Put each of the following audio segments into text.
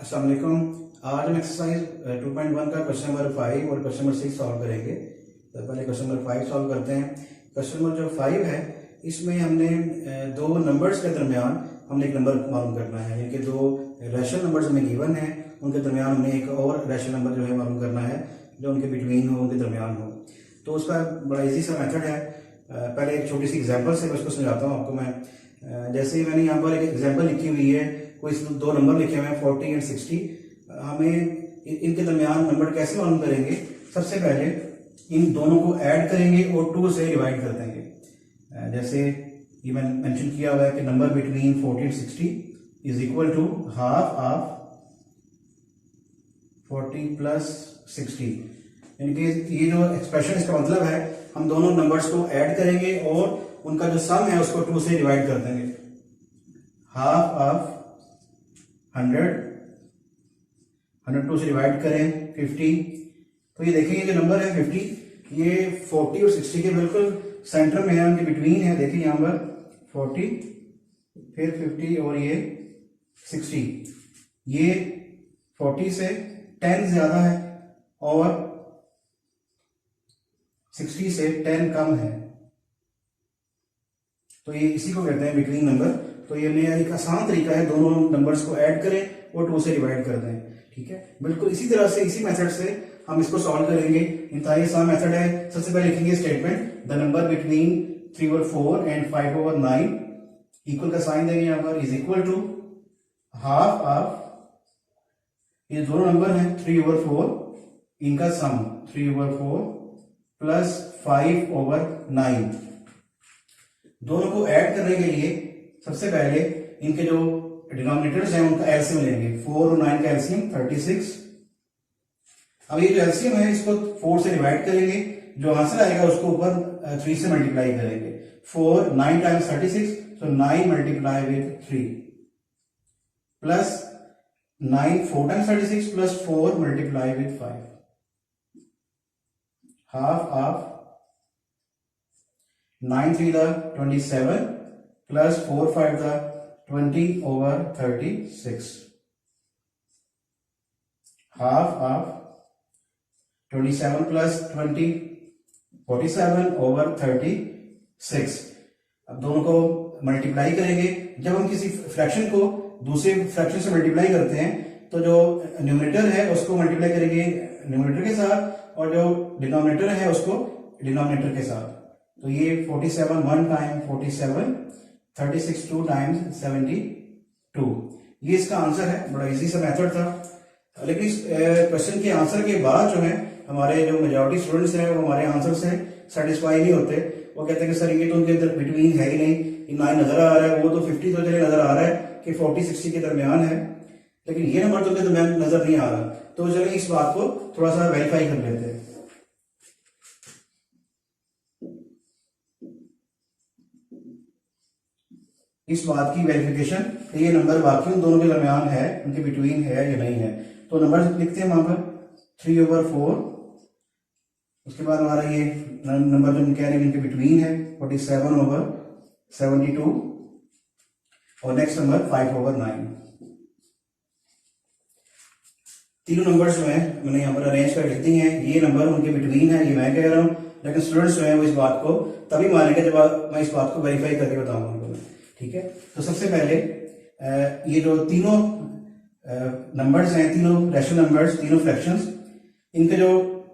अस्सलाम वालेकुम। आज हम एक्सरसाइज 2.1 का क्वेश्चन नंबर 5 और क्वेश्चन नंबर 6 सॉल्व करेंगे। तो पहले क्वेश्चन नंबर 5 सॉल्व करते हैं। क्वेश्चन नंबर जो 5 है इसमें हमने दो नंबर्स के दरमियान हमने एक नंबर मालूम करना है, यानी कि दो रैशनल नंबर्स हमें गिवन है, उनके दरमियान हमने एक और रैशनल नंबर जो है मालूम करना है जो उनके बिटवीन हो, उनके दरमियान हो। तो उसका बड़ा इजी सा मेथड है। पहले एक छोटी सी एग्जांपल से मैं उसको समझाता हूँ आपको। मैं जैसे मैंने यहाँ पर एक एग्जांपल लिखी हुई है, कोई दो नंबर लिखे हुए हैं 40 एंड 60। हमें इनके दरमियान नंबर कैसे मालूम करेंगे? सबसे पहले इन दोनों को ऐड करेंगे और 2 से डिवाइड कर देंगे। जैसे ये मैंने मेंशन किया हुआ है कि number between 40 and 60 is equal to half of 40 plus 60। यानी कि ये जो एक्सप्रेशन इसका मतलब है, हम दोनों नंबर्स को ऐड करेंगे और उनका जो सम है उसको 2 से डिवाइड कर देंगे। हाफ ऑफ 100 2 से डिवाइड करें 50। तो ये देखिए ये जो नंबर है 50, ये 40 और 60 के बिल्कुल सेंटर में है, उनके बिटवीन है। देखिए यहां पर 40 फिर 50 और ये 60। ये 40 से 10 ज्यादा है और 60 से 10 कम है, तो ये इसी को कहते हैं बिटवीन नंबर। तो ये नया एक आसान तरीका है, दोनों नंबर्स को ऐड करें और 2 से डिवाइड कर दें। ठीक है, बिल्कुल इसी तरह से इसी मेथड से हम इसको सॉल्व करेंगे। इंतहाई आसान मेथड है। सबसे पहले लिखेंगे statement, the number between 3/4 and 5/9 equal का साइन देंगे यहाँ पर, is equal to half of, ये दोनों नंबर हैं 3/4, इनका सम 3/4 प्लस 5/9। दोनों को ऐड करने के लिए सबसे पहले इनके जो डिनोमिनेटर्स हैं उनका एलसीएम लेंगे। 4 और 9 का एलसीएम 36। अब ये जो एलसीएम है इसको 4 से डिवाइड करेंगे, जो आंसर आएगा उसको ऊपर 3 से मल्टीप्लाई करेंगे। 4 9 times 36, so 9 multiply with 3 plus 9 4 times 36 plus 4 multiply with 5, half of 9 3 the 27 plus 4 5 the 20/36, half of 27 plus 20 47/36। अब दोनों को मल्टीप्लाई करेंगे। जब हम किसी फ्रैक्शन को दूसरे फ्रैक्शन से मल्टीप्लाई करते हैं तो जो न्यूमरेटर है उसको मल्टीप्लाई करेंगे न्यूमरेटर के साथ, और जो डिनोमिनेटर है उसको डिनोमिनेटर के साथ। तो ये 47 1 टाइम 47, 36 2 टाइम्स 72। ये इसका आंसर है। बड़ा इजी सा मेथड था, लेकिन इस क्वेश्चन के आंसर के बाद जो है हमारे जो मेजॉरिटी स्टूडेंट्स हैं वो हमारे आंसर से सेटिस्फाई नहीं होते। वो कहते हैं कि सर ये तो उनके अंदर बिटवीन है ही नहीं, 9 नजर आ रहा है, वो तो 50 तो चले नजर आ रहा है कि 40 60 के दरमियान है, लेकिन ये नंबर तो उनके दरमियान नजर नहीं आ रहा। तो चलिए इस बात को थोड़ा सा वेरीफाई कर लेते हैं। इस बात की वेरिफिकेशन कि ये नंबर वाकई उन दोनों के दरमियान है, उनके बिटवीन है या नहीं है। तो नंबर लिखते हैं वहां पर 3/4, उसके बाद हमारा ये नंबर जो कह रहे हैं इनके बिटवीन है 47/72, और नेक्स्ट नंबर 5/9। तीनों नंबर्स जो है मैंने यहाँ पर अरेंज कर लिख दी हैं। ये नंबर उनके बिटवीन है, ये मैं कह रहा हूँ, लेकिन स्टूडेंट्स जो है वो इस बात को तभी मानेंगे जब मैं इस बात को वेरीफाई करके बताऊंगा उनको। ठीक है, तो सबसे पहले ये जो तीनों नंबर्स हैं, तीनों रैशनल नंबर्स, तीनों फ्रैक्शंस, इनके जो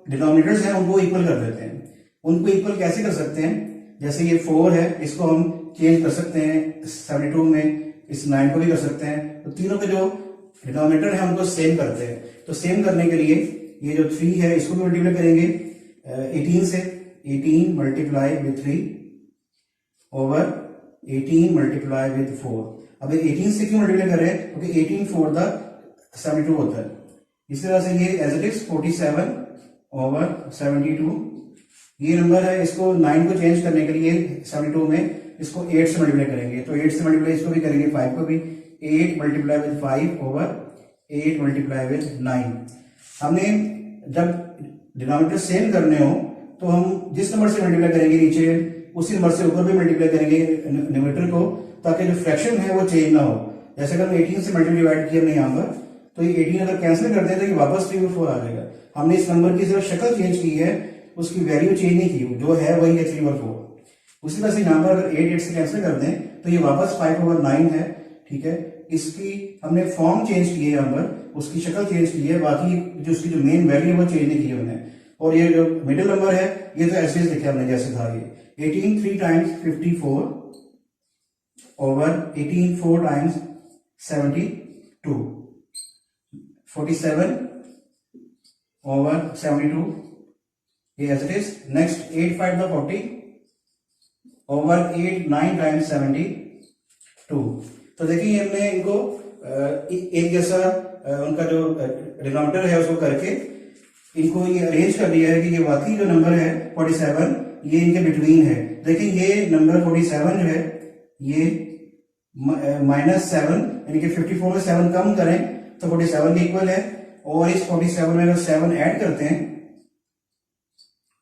डिनोमिनेटर्स हैं उनको इक्वल कर देते हैं। उनको इक्वल कैसे कर सकते हैं? जैसे ये 4 है, इसको हम चेंज कर सकते हैं 72 में, इस 9 को भी कर सकते हैं। तो तीनों के जो डिनोमिनेटर है उनको सेम करते हैं। तो सेम करने के लिए ये जो 3 है इसको भी मल्टीप्लाई करेंगे 18 से, 18 multiply with 3 over 18 multiply with 4। अब 18 से क्यों मल्टीप्लाई कर रहे हैं? क्योंकि 18 4 the 72 होता है। इस तरह से ये एज इट इज 47/72। ये नंबर है, इसको 9 को चेंज करने के लिए 72 में इसको 8 से मल्टीप्लाई करेंगे। तो 8 से मल्टीप्लाई इसको भी करेंगे, 5 को भी, 8 multiply with 5 over 8 multiply with 9। हमने जब डिनोमिनेटर सेम करने हो तो हम जिस नंबर से मल्टीप्लाई करेंगे नीचे उसी नंबर से ऊपर भी मल्टीप्लाई करेंगे न्यूमरेटर को, ताकि जो फ्रैक्शन है वो चेंज ना हो। जैसे अगर 18 से मल्टीप्लाई डिवाइड किया हमने यहाँ पर, तो तो ये 18 अगर कैंसिल कर दें तो ये वापस 3/4 आ जाएगा। हमने इस नंबर की सिर्फ शक्ल चेंज की है, उसकी वैल्यू चेंज नहीं की, जो है वही है 3/4। उसी तरह से यहाँ पर 8 से कैंसिल कर दें तो ये वापस 5/9 है, ठीक है। इसकी हमने फॉर्म चेंज की है, यहाँ पर उसकी शक्ल चेंज की है, बाकी जो उसकी जो मेन वैल्यू है वो चेंज नहीं की हमने। और ये जो मिडिल नंबर है ये तो ऐसे लिखा हमने जैसे था। ये 18 3 टाइम्स 54 ओवर 18 4 टाइम्स 72, 47 ओवर 72, ये as it is. Next 8 5 40 over 8 9 times 72। तो देखिए हमने इनको एक जैसा उनका जो डिनोमिनेटर है उसको करके इनको ये अरेंज कर दिया है कि ये वाकई जो नंबर है 47 ये इनके बिटवीन है। देखिए ये नंबर 47 जो है ये -7 यानी कि 54 में 7 कम करें तो 47 के इक्वल है, और इस 47 में अगर 7 ऐड करते हैं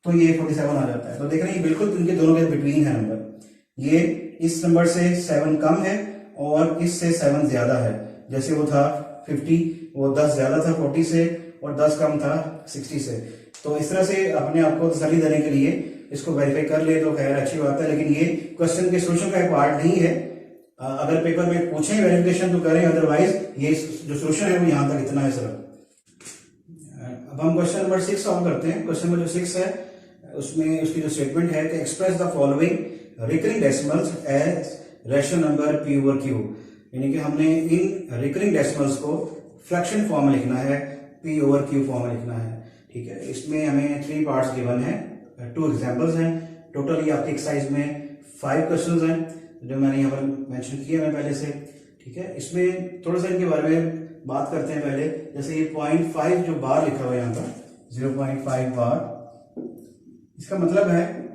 तो ये 47 आ जाता है। तो देख रहे हैं बिल्कुल इनके दोनों के बिटवीन है नंबर। ये इस नंबर से 7 कम है और इससे 7 ज्यादा है। जैसे वो था 50, वो 10 ज्यादा था 40 से और 10 कम था 60 से। तो इस तरह से अपने आप को तसल्ली देने के लिए इसको वेरीफाई कर ले तो खैर अच्छी बात है, लेकिन ये क्वेश्चन के सोल्यूशन का एक पार्ट नहीं है। अगर पेपर में पूछें वेरिफिकेशन तो करें, अदरवाइज ये जो सोल्यूशन है वो यहां तक इतना है सिर्फ। अब हम क्वेश्चन नंबर 6 सॉल्व करते हैं। क्वेश्चन नंबर जो 6 है उसमें उसकी जो स्टेटमेंट है कि express the following recurring decimals as rational number p over q, यानी कि हमने इन रिकरिंग डेसिमल्स को फ्रैक्शन फॉर्म में लिखना है, p ओवर q फॉर्म में लिखना है, ठीक है। इसमें हमें 3 पार्ट्स गिवन है, 2 एग्जांपल्स हैं। टोटल ये आपकी एक्सरसाइज में 5 क्वेश्चंस हैं जो मैंने यहाँ पर मेंशन किए हैं पहले से, ठीक है। इसमें थोड़ा सा इनके बारे में बात करते हैं पहले। जैसे ये 0.5 जो बार लिखा हुआ है यहाँ पर 0.5 बार, इसका मतलब है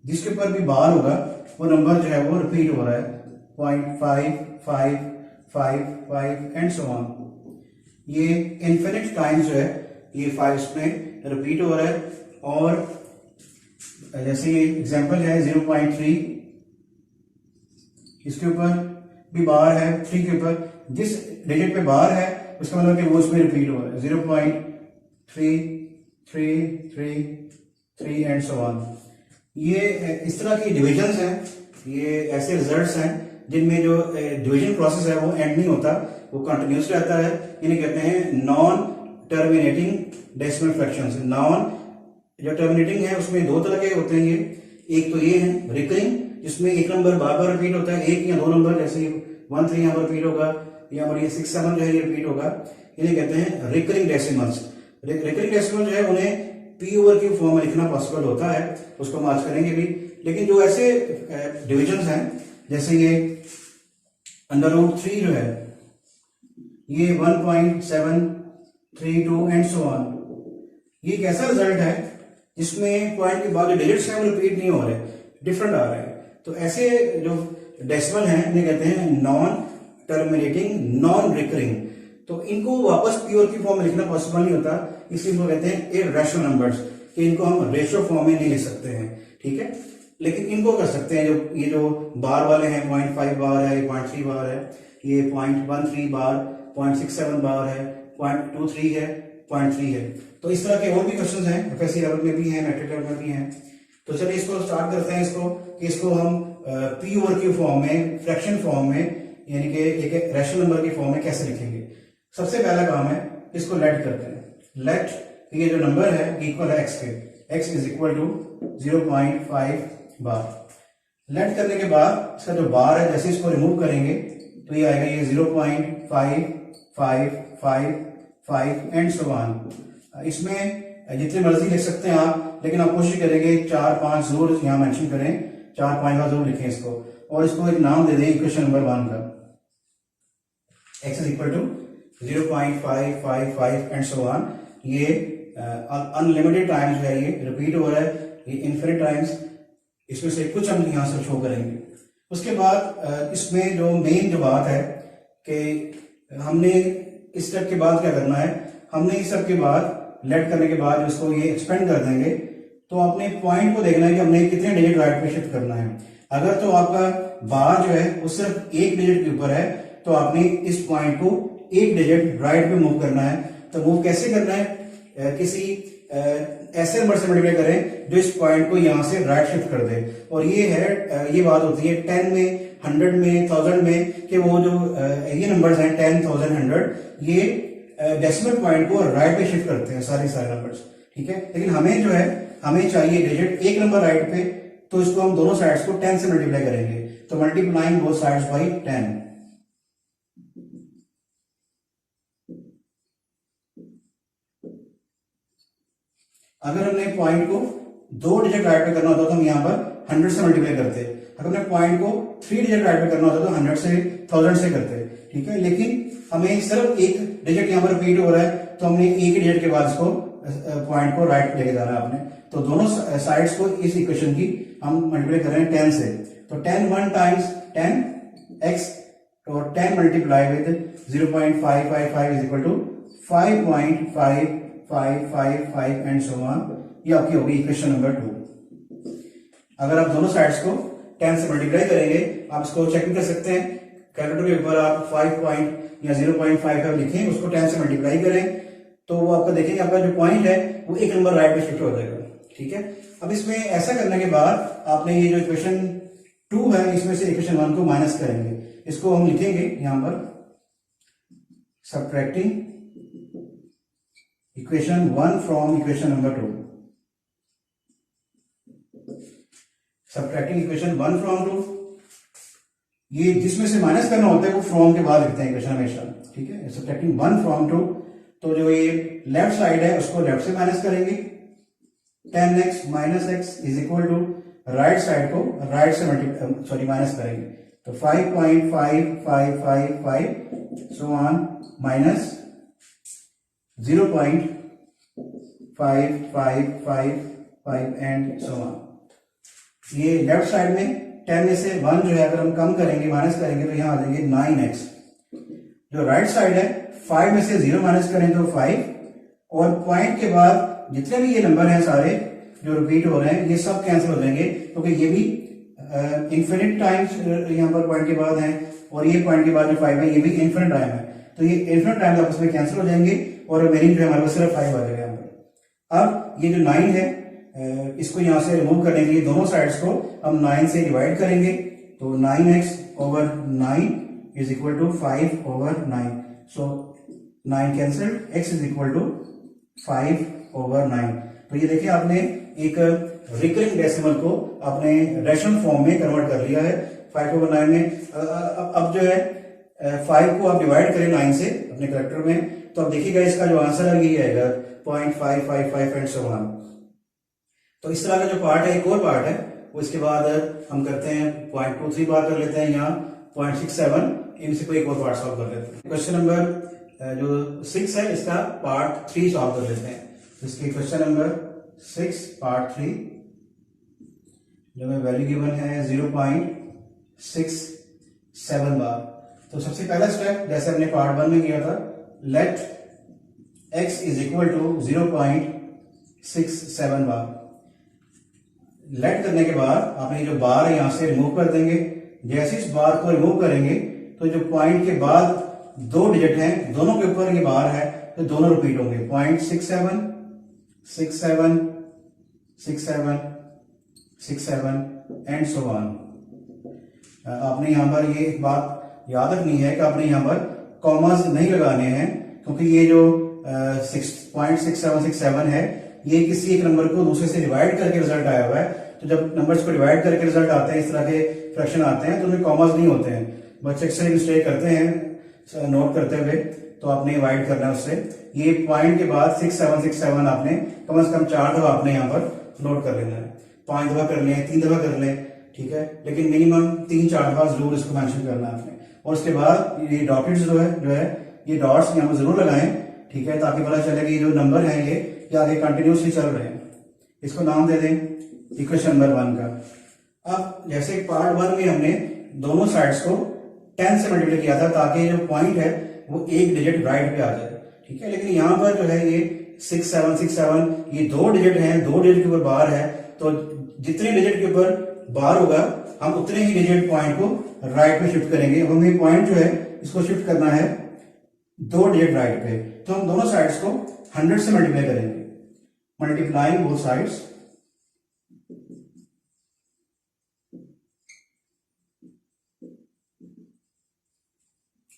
जिसके ऊपर भी बार होगा वो नंबर जो है वो रिपीट हो रहा है 0.5 5 5 5 एंड सो ऑन। ये इन्फिनिट टाइम्स जो है ये 5 में रिपीट हो रहा है। और जैसे ये एग्जांपल है 0.3, इसके ऊपर भी बार है, 3 के ऊपर जिस डिजिट पे बार है उसका मतलब कि वो उसमें रिपीट हो रहा है 0.3 3 3 3 एंड सो ऑन। ये इस तरह की डिविजन्स हैं, ये ऐसे रिजल्ट्स हैं जिनमें जो डिवीजन प्रोसेस है वो एंड नहीं होता, वो कंटिन्यूस रहता है। इन्हें कहते हैं non terminating decimal fractions. Non जो टर्मिनेटिंग है उसमें 2 तरह के होते हैं ये। एक तो ये है रिकरिंग, जिसमें एक नंबर बार बार रिपीट होता है, 1 या 2 नंबर, जैसे 1 3 यहाँ पर रिपीट होगा, यहाँ पर ये 6 7 जो है ये रिपीट होगा। इन्हें कहते हैं रिकरिंग डेसिमल्स। रिकरिंग डेसिमल जो है उन्हें p ओवर q फॉर्म में लिखना पॉसिबल होता है, उसको हम आज करेंगे भी। लेकिन जो ऐसे डिविजन्स हैं जैसे ये √3 जो है ये 1.732 एंड सो ऑन, ये एक ऐसा रिजल्ट है जिसमें पॉइंट के बाद जो डिजिट्स हैं वो रिपीट नहीं हो रहे, डिफरेंट आ रहे हैं। तो ऐसे जो डेसिमल हैं इन्हें कहते हैं नॉन टर्मिनेटिंग नॉन रिकरिंग। तो इनको वापस p और q फॉर्म में लिखना पॉसिबल नहीं होता, इसलिए इनको कहते हैं इररेशनल नंबर्स, कि इनको हम रेशियो फॉर्म में नहीं लिख सकते हैं, ठीक है। लेकिन इनको कर सकते हैं, जो ये जो बार वाले हैं 0.5 बार है, 0.3 बार है, ये 0.13 बार, 0.67 बार है, 0.23 है, 0.3 है। तो इस तरह के और भी क्वेश्चंस हैं, एफएससी लेवल में भी हैं, मैट्रिक लेवल में भी हैं। तो चलिए इसको स्टार्ट करते हैं इसको कि इसको हम p ओवर q फॉर्म में, फ्रैक्शन फॉर्म में, यानी कि एक रैशनल नंबर की फॉर्म में कैसे लिखेंगे। सबसे पहला काम है इसको लेट करते हैं। लेट ये जो नंबर है इक्वल है x के, x is equal to 0.5 bar. Let करने के बाद इसका जो बार है जैसे इसको रिमूव करेंगे तो ये आएगा ये 0.5 5 5 5 एंड सो ऑन। इसमें जितने मर्जी लिख सकते हैं आप, लेकिन आप कोशिश करेंगे 4 5 जरूर यहाँ मेंशन करें, 4 5 बार जरूर लिखें इसको, और इसको एक नाम दे दें इक्वेशन नंबर 1 का। x is equal to 0.5 5 5 and so on. ये अनलिमिटेड टाइम्स है, ये रिपीट हो रहा है, ये इन्फिनिट टाइम्स। इसमें से कुछ हम यहां से शो करेंगे। उसके बाद इसमें जो मेन जो बात है कि हमने इस स्टेप के बाद क्या करना है, हमने इस स्टेप के बाद लेट करने के बाद इसको ये एक्सपेंड कर देंगे, तो अपने पॉइंट को देखना है कि हमने कितने डिजिट राइट पे शिफ्ट करना है। अगर तो आपका बार जो है वो सिर्फ एक डिजिट के ऊपर है तो आपने इस पॉइंट को एक डिजिट राइट पे मूव करना है। तो मूव कैसे करना है, किसी ऐसे नंबर से मल्टीप्लाई करें जो इस पॉइंट को यहां से राइट शिफ्ट कर दे। और ये है, ये बात होती है 10 में, 100 में, 1000 में, कि वो जो ये नंबर्स हैं 10, 1000, 100, ये डेसिमल पॉइंट को राइट पे शिफ्ट करते हैं सारे नंबर्स, ठीक है। लेकिन हमें जो है, हमें चाहिए डिजिट एक नंबर राइट पे, तो इसको हम दोनों साइड्स को 10 से मल्टीप्लाई करेंगे। तो मल्टीप्लाइंग बोथ साइड्स बाय 10। अगर हमने पॉइंट को 2 डिजिट राइट पे करना होता तो हम यहां पर 100 से मल्टीप्लाई करते। अगर हमने पॉइंट को 3 डिजिट राइट पे करना होता तो 100 से 1000 से करते, ठीक है। लेकिन हमें सिर्फ एक डिजिट यहां पर रिपीट हो रहा है, तो हमने एक ही डिजिट के बाद इसको पॉइंट को राइट लेके जाना है आपने। तो दोनों साइड्स को इस इक्वेशन की हम मल्टीप्लाई कर रहे हैं 10 से। तो 10 1 टाइम्स 10x, तो 10 multiply with 0.555 is equal to 5.5555 and so on. ये आपकी होगी इक्वेशन नंबर 2। अगर आप दोनों साइड्स को 10 से मल्टीप्लाई करेंगे, आप इसको चेक भी कर सकते हैं कैलकुलेटर के ऊपर। आप 5 या 0.55 लिखें, उसको 10 से मल्टीप्लाई करें, तो वो आपका देखेंगे आपका जो पॉइंट है वो एक नंबर राइट पे शिफ्ट हो जाएगा, ठीक है। अब इसमें ऐसा करने के बाद आपने ये जो इक्वेशन 2 है, इसमें से इक्वेशन 1 को माइनस करेंगे। इसको हम लिखेंगे यहां पर subtracting equation 1 from equation number 2। Subtracting equation 1 from 2, ये जिसमें से माइनस करना होता है वो फ्रॉम के बाद लिखते हैं इक्वेशन हमेशा, ठीक है। सबट्रैक्टिंग 1 फ्रॉम 2, तो जो ये लेफ्ट साइड है उसको लेफ्ट से माइनस करेंगे। 10x minus x is equal to right side को राइट से माइनस करेंगे। तो 5.5555 so on minus 0.5555 and so on. ये लेफ्ट साइड में 10 में से 1 जो है अगर हम कम करेंगे, माइनस करेंगे, तो यहां आ जाएंगे 9x। जो राइट साइड है 5 में से 0 माइनस करें तो 5, और पॉइंट के बाद जितने भी ये नंबर हैं सारे जो रिपीट हो रहे हैं ये सब कैंसिल हो जाएंगे, क्योंकि ये भी इन्फिनिट टाइम्स यहाँ पर पॉइंट के बाद हैं, और ये पॉइंट के बाद जो 5 है ये भी इन्फिनिट टाइम है। तो ये इन्फिनिट टाइम आपस में कैंसिल हो जाएंगे, और रिमेनिंग जो है हमारे पास सिर्फ 5 आ जाएगा यहाँ पर। अब ये जो 9 है, इसको यहां से रिमूव करने के लिए दोनों साइड्स को हम 9 से डिवाइड करेंगे। तो 9x over 9 is equal to 5 over 9। So 9 cancelled, x is equal to 5 over 9। तो ये देखिए आपने एक रिकरिंग डेसिमल को आपने रेशनल फॉर्म में कन्वर्ट कर लिया है 5 ओवर 9 में। अब जो है 5 को आप डिवाइड करें 9 से अपने कैरेक्टर में, तो अब देखिएगा इसका जो आंसर है ये आएगा 0.555 एंड सो ऑन। तो इस तरह का जो पार्ट है, एक और पार्ट है, वो इसके बाद हम करते हैं 0.23 बार कर लेते हैं, यहाँ 0.67, इनसे कोई एक और पार्ट सॉल्व कर लेते हैं। क्वेश्चन नंबर जो 6 है इसका पार्ट 3 सॉल्व कर लेते हैं। इसके क्वेश्चन नंबर 6 पार्ट 3 जो में वैल्यू गिवन है 0.67 बार। तो सबसे पहला स्टेप जैसे हमने पार्ट 1 में किया था, let x is equal to 0.67 bar. Let करने के बाद आपने जो बार है यहां से रिमूव कर देंगे। जैसे इस बार को रिमूव करेंगे तो जो पॉइंट के बाद 2 डिजिट हैं दोनों के ऊपर ये बार है, तो दोनों रिपीट होंगे 0.67 67 67 67 एंड सो ऑन। आपने यहां पर ये एक बात याद रखनी है कि आपने यहां पर कॉमास नहीं लगाने हैं, क्योंकि ये जो 0.6767 है ये किसी एक नंबर को दूसरे से डिवाइड करके रिजल्ट आया हुआ है। तो जब नंबर्स को डिवाइड करके रिजल्ट आते हैं, इस तरह के फ्रैक्शन आते हैं, तो उनमें कॉमास नहीं होते हैं। बच्चे अक्सर मिस्टेक करते हैं नोट करते हुए, तो आपने अवॉइड करना है उससे। ये पॉइंट के बाद 6767 आपने कम से कम 4 दफा आपने यहाँ पर नोट कर लेना है। 5 दफा कर लें, 3 दफा कर लें, ठीक है, लेकिन मिनिमम 3-4 दफा जरूर इसको मेंशन करना है आपने। और उसके बाद ये डॉटेड जो है ये डॉट्स यहाँ पर जरूर लगाएं, ठीक है, ताकि पता चले कि जो नंबर है ये आगे कंटिन्यूसली चल रहे हैं। इसको नाम दे दें इक्वेशन नंबर 1 का। अब जैसे पार्ट 1 में हमने दोनों साइड्स को 10 से मल्टीप्लाई किया था ताकि जो पॉइंट है वो एक डिजिट राइट पे आ जाए, ठीक है। लेकिन यहां पर जो है ये 6767 ये 2 डिजिट हैं, 2 डिजिट के ऊपर बार है, तो जितने डिजिट के ऊपर बार होगा हम उतने ही डिजिट पॉइंट को राइट पे शिफ्ट करेंगे। हमें पॉइंट जो है इसको शिफ्ट करना है दो डिजिट राइट पे, तो हम दोनों साइड्स को 100 से मल्टीप्लाई करेंगे, multiplying both sides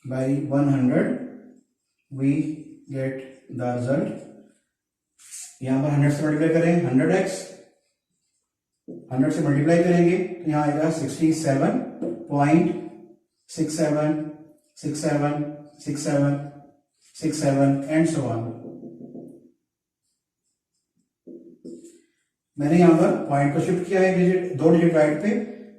by 100 we get the result। यहां पर 100 से मल्टीप्लाई करें 100x, 100 से मल्टीप्लाई करेंगे तो यहां आएगा 67.676767 एंड सो ऑन। मैंने यहां पर पॉइंट को शिफ्ट किया है डिजिट, दो डिजिट राइट पे,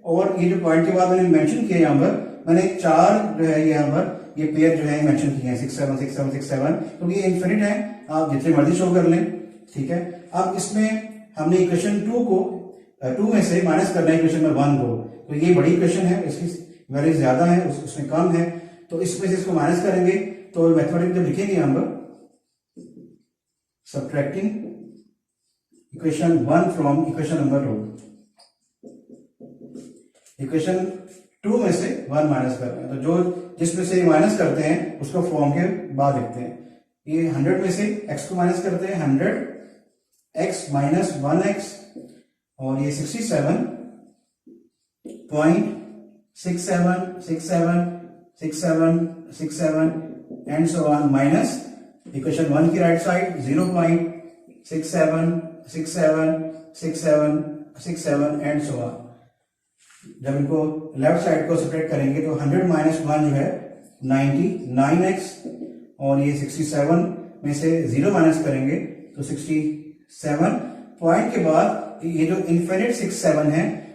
और ये जो पॉइंट के बाद मैंने मेंशन किया यहां पर, मैंने चार जो है यहाँ पर ये पेयर जो है मेंशन किए हैं 676767, क्योंकि ये इनफिनिट है, आप जितने मर्जी शो कर लें, ठीक है। अब इसमें हमने इक्वेशन 2 को 2 में से माइनस करना है इक्वेशन नंबर 1 को, तो ये बड़ी इक्वेशन है, इसकी वैल्यू ज्यादा है, उसमें कम है, तो इसमें से इसको माइनस करेंगे। तो मैथमेटिक जब लिखेंगे यहाँ पर subtracting equation 1 from equation number 2, equation 2 में से 1 माइनस कर रहे हैं, तो जो जिसमें से माइनस करते हैं उसको फॉर्म के बाद लिखते हैं। ये 100 में से x को माइनस करते हैं 100x माइनस 1x, और ये 67.676767 and so on, minus equation 1 की right side 0.67676767 and so on. जब इनको लेफ्ट साइड को सेपरेट करेंगे तो 100 माइनस 1 जो है 99x, और ये 67 में से 0 माइनस करेंगे तो 67, पॉइंट के बाद ये जो इनफिनिट 67 है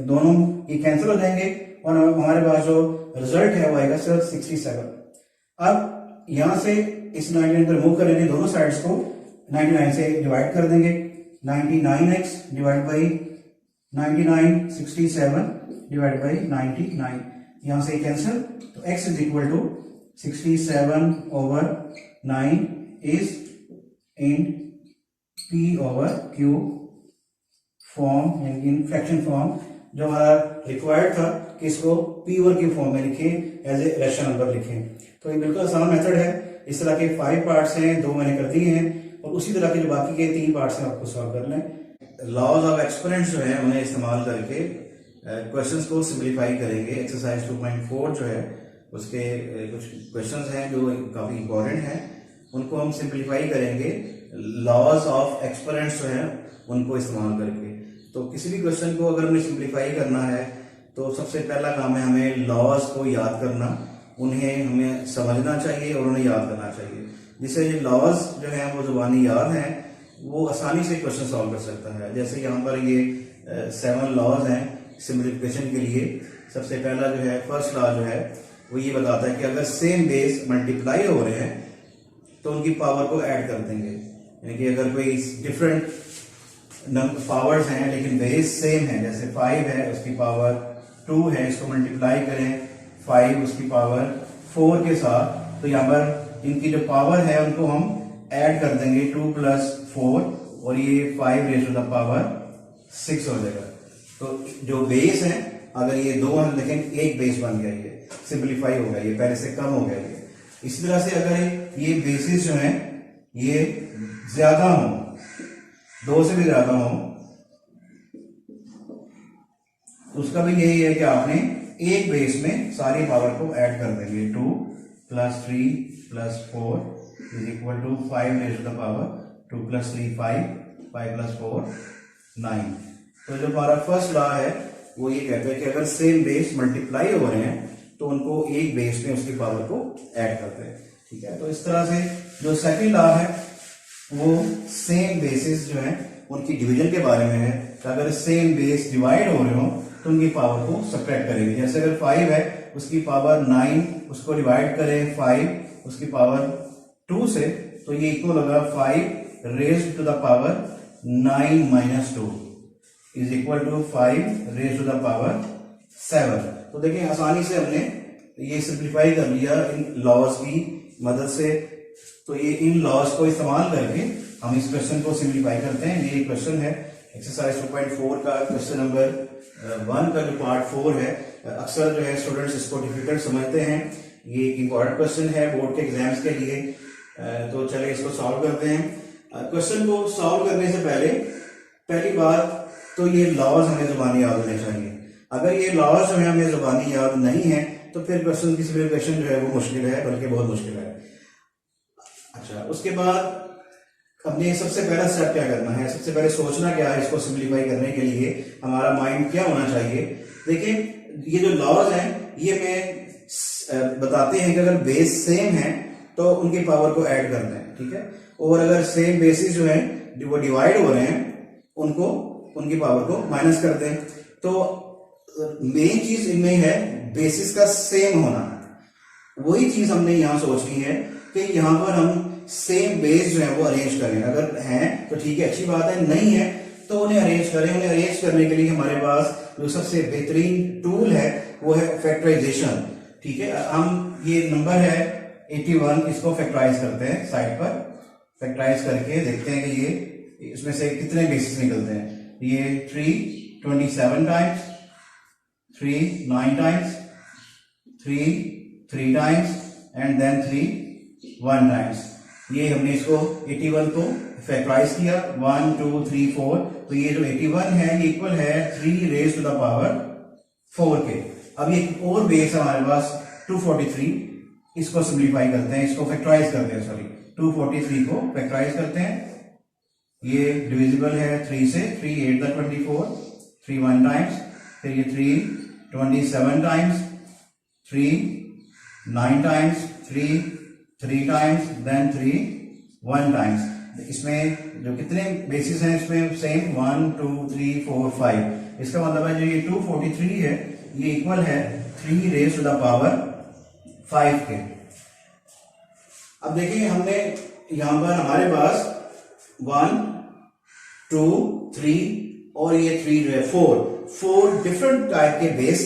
दोनों ये कैंसिल हो जाएंगे, और हमारे पास जो रिजल्ट है वो आएगा सिर्फ 67। अब यहां से इस 99 को रिमूव कर लेंगे, दोनों साइड्स को 99 से डिवाइड कर देंगे, 99x divide by 99, 67 divide by 99, यहां से कैंसिल, तो x is equal to 67/9 is in p over q form, in fraction form, जो हमारा रिक्वायर्ड था कि इसको p ओवर q फॉर्म में लिखें, एज ए रैशनल नंबर लिखें। तो ये बिल्कुल आसान मेथड है, इस तरह के 5 पार्ट्स हैं, 2 मैंने कर दिए हैं, और उसी तरह के जो बाकी के 3 पार्ट्स हैं आपको सॉल्व कर लें। लॉज ऑफ एक्सपोनेंट्स जो है उन्हें इस्तेमाल करके क्वेश्चंस को सिंपलीफाई करेंगे। एक्सरसाइज 2.4 जो है उसके कुछ क्वेश्चंस हैं जो काफी इंपॉर्टेंट हैं, उनको हम सिंपलीफाई करेंगे लॉज ऑफ एक्सपोनेंट्स जो है उनको इस्तेमाल करके। तो किसी भी क्वेश्चन को अगर हमें सिंपलीफाई करना है तो सबसे पहला काम है हमें लॉज को याद करना, उन्हें हमें समझना चाहिए और उन्हें याद करना चाहिए, जिससे ये लॉज जो है वो जुबानी याद हैं, वो आसानी से क्वेश्चन सॉल्व कर सकता है। जैसे यहाँ पर ये 7 लॉज हैं सिंपलीफिकेशन के लिए। सबसे पहला जो है फर्स्ट लॉ जो है वो ये बताता है कि अगर सेम बेस मल्टीप्लाई हो रहे हैं तो उनकी पावर को ऐड कर देंगे, यानी कि अगर कोई डिफरेंट पावर्स हैं लेकिन बेस सेम है, जैसे 5 है उसकी पावर 2 है, इसको मल्टीप्लाई करें 5 उसकी पावर 4 के साथ, तो यहाँ पर इनकी जो पावर है उनको हम ऐड कर देंगे 2 + 4, और ये 5 रेज़ टू द पावर 6 हो जाएगा। तो जो बेस है अगर ये 2 हम देखें, एक बेस बन गया, ये सिंपलीफाई हो गया, ये पहले से कम हो गया ये। इसी तरह से अगर ये बेसिस जो है ये ज्यादा हो, 2 से भी ज्यादा हो, तो उसका भी यही है कि आपने एक बेस में सारी पावर को ऐड कर देंगे। 2 + 3 + 4 is equal to 5 raise to the power 2 + 3 5 5 + 4 9। तो जो हमारा फर्स्ट लॉ है वो ये कहता है कि अगर सेम बेस मल्टीप्लाई हो रहे हैं तो उनको एक बेस में उसकी पावर को ऐड करते हैं, ठीक है। तो इस तरह से जो सेकंड लॉ है वो सेम बेसिस जो है उनकी डिवीजन के बारे में है, तो अगर सेम बेस डिवाइड हो रहे हो तो उनकी पावर को सब्ट्रैक्ट करेंगे। जैसे अगर 5 है उसकी पावर 9, उसको डिवाइड करें 5 उसकी पावर 2 से, तो ये इक्वल होगा 5 raise to the power 9 - 2 is equal to 5 raise to the power 7। तो देखिए आसानी से हमने ये सिंप्लीफाई कर लिया इन लॉज की मदद से। तो ये इन लॉज को इस्तेमाल करके हम इस क्वेश्चन को सिंप्लीफाई करते हैं। ये क्वेश्चन है एक्सरसाइज 2.4 का क्वेश्चन नंबर 1 का जो पार्ट 4 है। अक्सर जो है स्टूडेंट्स इसको डिफिकल्ट समझते हैं, ये एक इम्पॉर्टेंट क्वेश्चन है बोर्ड के एग्जाम्स के लिए। तो चलिए इसको सॉल्व करते हैं। क्वेश्चन को सॉल्व करने से पहली बात तो ये लॉज हमें जुबानी याद होने चाहिए। अगर ये लॉज जो है हमें जुबानी याद नहीं है तो फिर क्वेश्चन की सिम्प्लिफिकेशन जो है वो मुश्किल है, बल्कि बहुत मुश्किल है। अच्छा, उसके बाद हमने सबसे पहला स्टेप क्या करना है, सबसे पहले सोचना क्या है, इसको सिंप्लीफाई करने के लिए हमारा माइंड क्या होना चाहिए। देखिए, ये जो लॉज हैं ये मैं बताते हैं कि अगर बेस सेम है तो उनकी पावर को ऐड करना है, ठीक है। और अगर सेम बेसिस जो है वो डिवाइड हो रहे हैं उनको उनकी पावर को माइनस कर दें। तो मेन चीज इनमें है बेसिस का सेम होना। वही चीज हमने यहां सोचनी है कि यहां पर हम सेम बेस जो है वो अरेंज करें। अगर हैं तो ठीक है, अच्छी बात है, नहीं है तो उन्हें अरेंज करें। उन्हें अरेंज करने के लिए हमारे पास जो सबसे बेहतरीन टूल है वो है फैक्टराइजेशन, ठीक है। हम ये नंबर है 81, इसको फैक्टराइज करते हैं साइड पर। फैक्टराइज करके देखते हैं कि ये इसमें से कितने बेसिस निकलते हैं। ये 3 27 times, 3 9 times, 3 3 times and then 3 1 times. ये हमने इसको 81 को फैक्टराइज किया 1 2 3 4। तो ये जो 81 है ये इक्वल है 3 रेज टू द पावर 4 के। अब ये और बेस हमारे पास 243, इसको सिंप्लीफाई करते हैं, इसको फैक्टराइज करते हैं, सॉरी 243 को फैक्टराइज करते हैं। ये डिविजिबल है 3 से, 3 8 द 24, 3 1 टाइम्स, फिर ये 3 27 times, 3 9 times, 3 3 times, then 3 1 times. इसमें जो कितने बेसिस हैं इसमें सेम 1 2 3 4 5। इसका मतलब है जो ये 243 है ये इक्वल है 3 रेज टू द पावर 5 के। अब देखिए, हमने यहां पर हमारे पास 1 2 3 और ये 3 जो है 4 डिफरेंट टाइप के बेस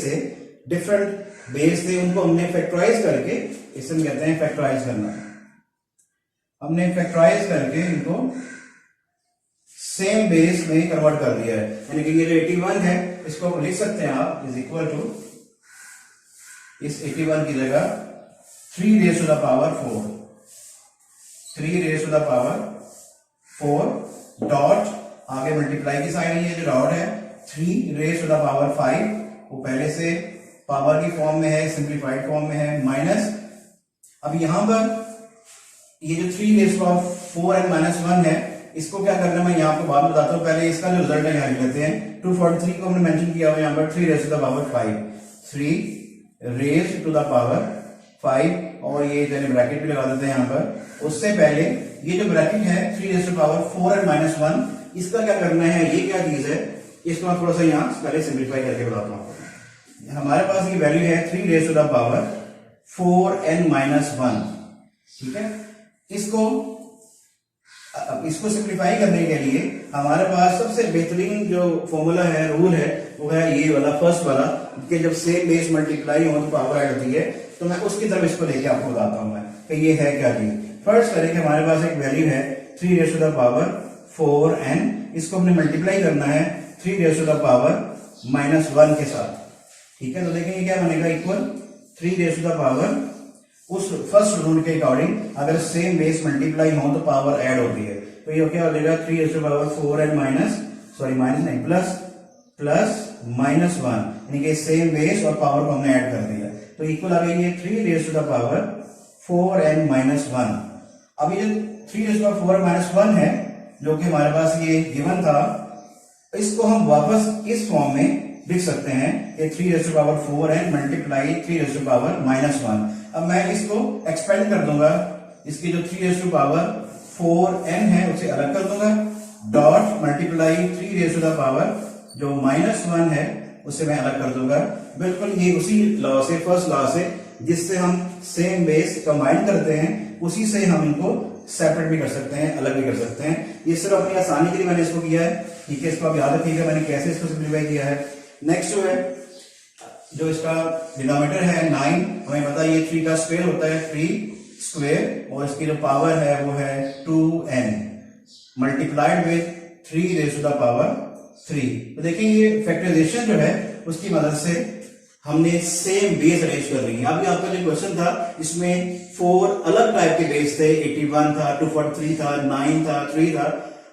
थे, उनको हमने फैक्टराइज करके, इसे हम कहते हैं फैक्टराइज करना। हमने फैक्टराइज करके इनको सेम बेस में कन्वर्ट कर दिया है। यानी कि ये जो 81 है इसको लिख सकते हैं आप इज इक्वल टू, इस 81 की जगह 3 raise to the power 4, 3 raise to the power 4 dot आगे मल्टीप्लाई की साइन है, ये जो डॉट है 3 रेज टू द पावर 5 वो पहले से पावर की फॉर्म में है, सिंप्लीफाइड फॉर्म में है, माइनस। अब यहां पर ये जो 3 रेज टू पावर 4 एंड -1 है इसको क्या करना है मैं यहाँ आपको बाद में बताता हूँ। पहले इसका जो रिजल्ट है यहाँ लिख लेते हैं। 243 को हमने मेंशन किया हुआ यहाँ पर 3 raise to the power 5, 3 raise to the power 5 और ये चलिए ब्रैकेट भी लगा देते हैं यहाँ पर। उससे पहले ये जो ब्रैकेट है 3 रेज टू पावर 4 एंड -1, इसका क्या करना है, ये क्या चीज है, इसको मैं थोड़ा सा यहाँ पहले सिंप्लीफाई करके बताता हूँ। हमारे पास ये वैल्यू है 3 raise to the power 4 n -1, ठीक है। इसको सिंप्लीफाई करने के लिए हमारे पास सबसे बेहतरीन जो फॉर्मूला है, रूल है, वो है ये वाला, फर्स्ट वाला, कि जब सेम बेस मल्टीप्लाई हो तो पावर ऐड होती है। तो मैं उसकी तरफ इसको लेके आपको बताता हूं मैं कि ये है क्या चीज। फर्स्ट करें कि हमारे पास एक वैल्यू है 3 raise to the power 4 n इसको हमने मल्टीप्लाई करना है 3 रेज टू द पावर -1 के साथ, ठीक है। तो देखेंगे क्या बनेगा, equal 3 raise to the power, उस फर्स्ट रूल के अकॉर्डिंग अगर सेम बेस मल्टीप्लाई हो तो पावर ऐड होती है। तो ये क्या हो जाएगा 3 raise to the power 4 n plus -1, यानी कि सेम बेस और पावर को हमने ऐड कर दिया। तो इक्वल आ गई ये 3 raise to the power 4 n -1। अब ये 3 raise to the power 4 n -1 है जो कि हमारे पास ये गिवन था, इसको हम वापस इस फॉर्म में लिख सकते हैं कि 3 raise to power 4 n multiply 3 raise to power -1। अब मैं इसको एक्सपेंड कर दूंगा, इसकी जो 3 रेज टू पावर 4n है उसे अलग कर दूंगा, dot multiply 3 raise to the power जो -1 है उसे मैं अलग कर दूंगा। बिल्कुल ये उसी लॉ से, फर्स्ट लॉ से, जिससे हम सेम बेस कंबाइन करते हैं, उसी से हम इनको सेपरेट भी कर सकते हैं, अलग भी कर सकते हैं। ये सिर्फ अपनी आसानी के लिए मैंने इसको किया है, ठीक है। इसको आप याद रखिएगा मैंने कैसे इसको सिंप्लीफाई किया है। नेक्स्ट जो है, जो इसका डिनोमिनेटर है 9, हमें पता है ये 3 का स्क्वायर होता है 3 स्क्वायर, और इसकी जो पावर है वो है 2n multiplied with 3 raise to the power 3। तो देखिए ये फैक्टराइजेशन जो है उसकी मदद से हमने सेम बेस अरेंज कर रही है। अभी आपका जो क्वेश्चन था इसमें 4 अलग टाइप के बेस थे, 81 था, 243 था, 9 था, 3 था।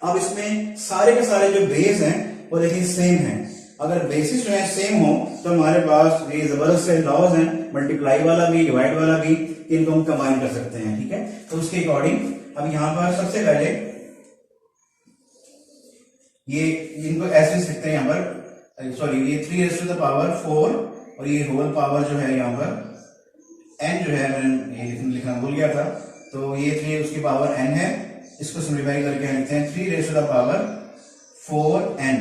अब इसमें सारे के सारे जो बेस हैं वो देखिए सेम है। अगर बेसिस जो है सेम हो तो हमारे पास ये जबरदस्त से लॉज हैं, मल्टीप्लाई वाला भी, डिवाइड वाला भी, इनको हम कंबाइन कर सकते हैं। ठीक है, तो उसके अकॉर्डिंग अब यहां पर सबसे पहले ये इनको ऐसे लिखते हैं, यहाँ पर सॉरी ये 3 रेज़ टू द पावर 4 और ये होल पावर जो है यहाँ पर n जो है, मैंने ये लिखना भूल गया था, तो ये 3 उसकी पावर n है। इसको सिंप्लीफाई करके लिखते हैं 3 raise to the power 4n।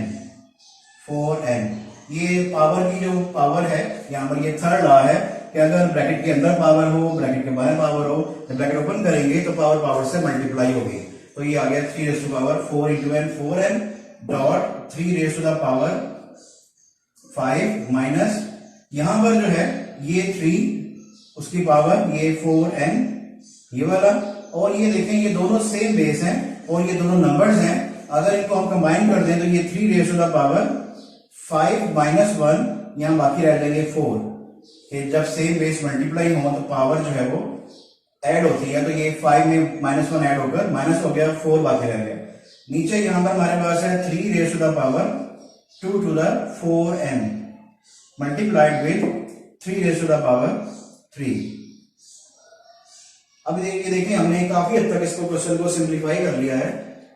ये पावर की जो पावर है यहाँ पर ये थर्ड लॉ है कि अगर ब्रैकेट के अंदर पावर हो, ब्रैकेट के बाहर पावर हो, जब ब्रैकेट ओपन करेंगे तो पावर पावर से मल्टीप्लाई होगी। तो ये आ गया 3 raise to power 4 into n 4n dot 3 raise to the power 5 minus यहां पर जो है ये 3 उसकी पावर ये 4n ये वाला, और ये देखें ये दोनों सेम बेस हैं और ये दोनों नंबर्स हैं। अगर इनको हम कंबाइन कर दें तो ये 3 raise to the power 5 minus 1 यहां बाकी रह जाएंगे 4। जब सेम बेस मल्टीप्लाई हो तो पावर जो है वो ऐड होती है, तो ये 5 में -1 ऐड होकर माइनस हो गया, 4 बाकी रह गया। नीचे यहां पर हमारे पास है 3 raise to the power 2 to the 4n multiplied with 3 raise to the power 3। अब देखिए हमने काफी हद तक इसको क्वेश्चन को सिंप्लीफाई कर लिया है।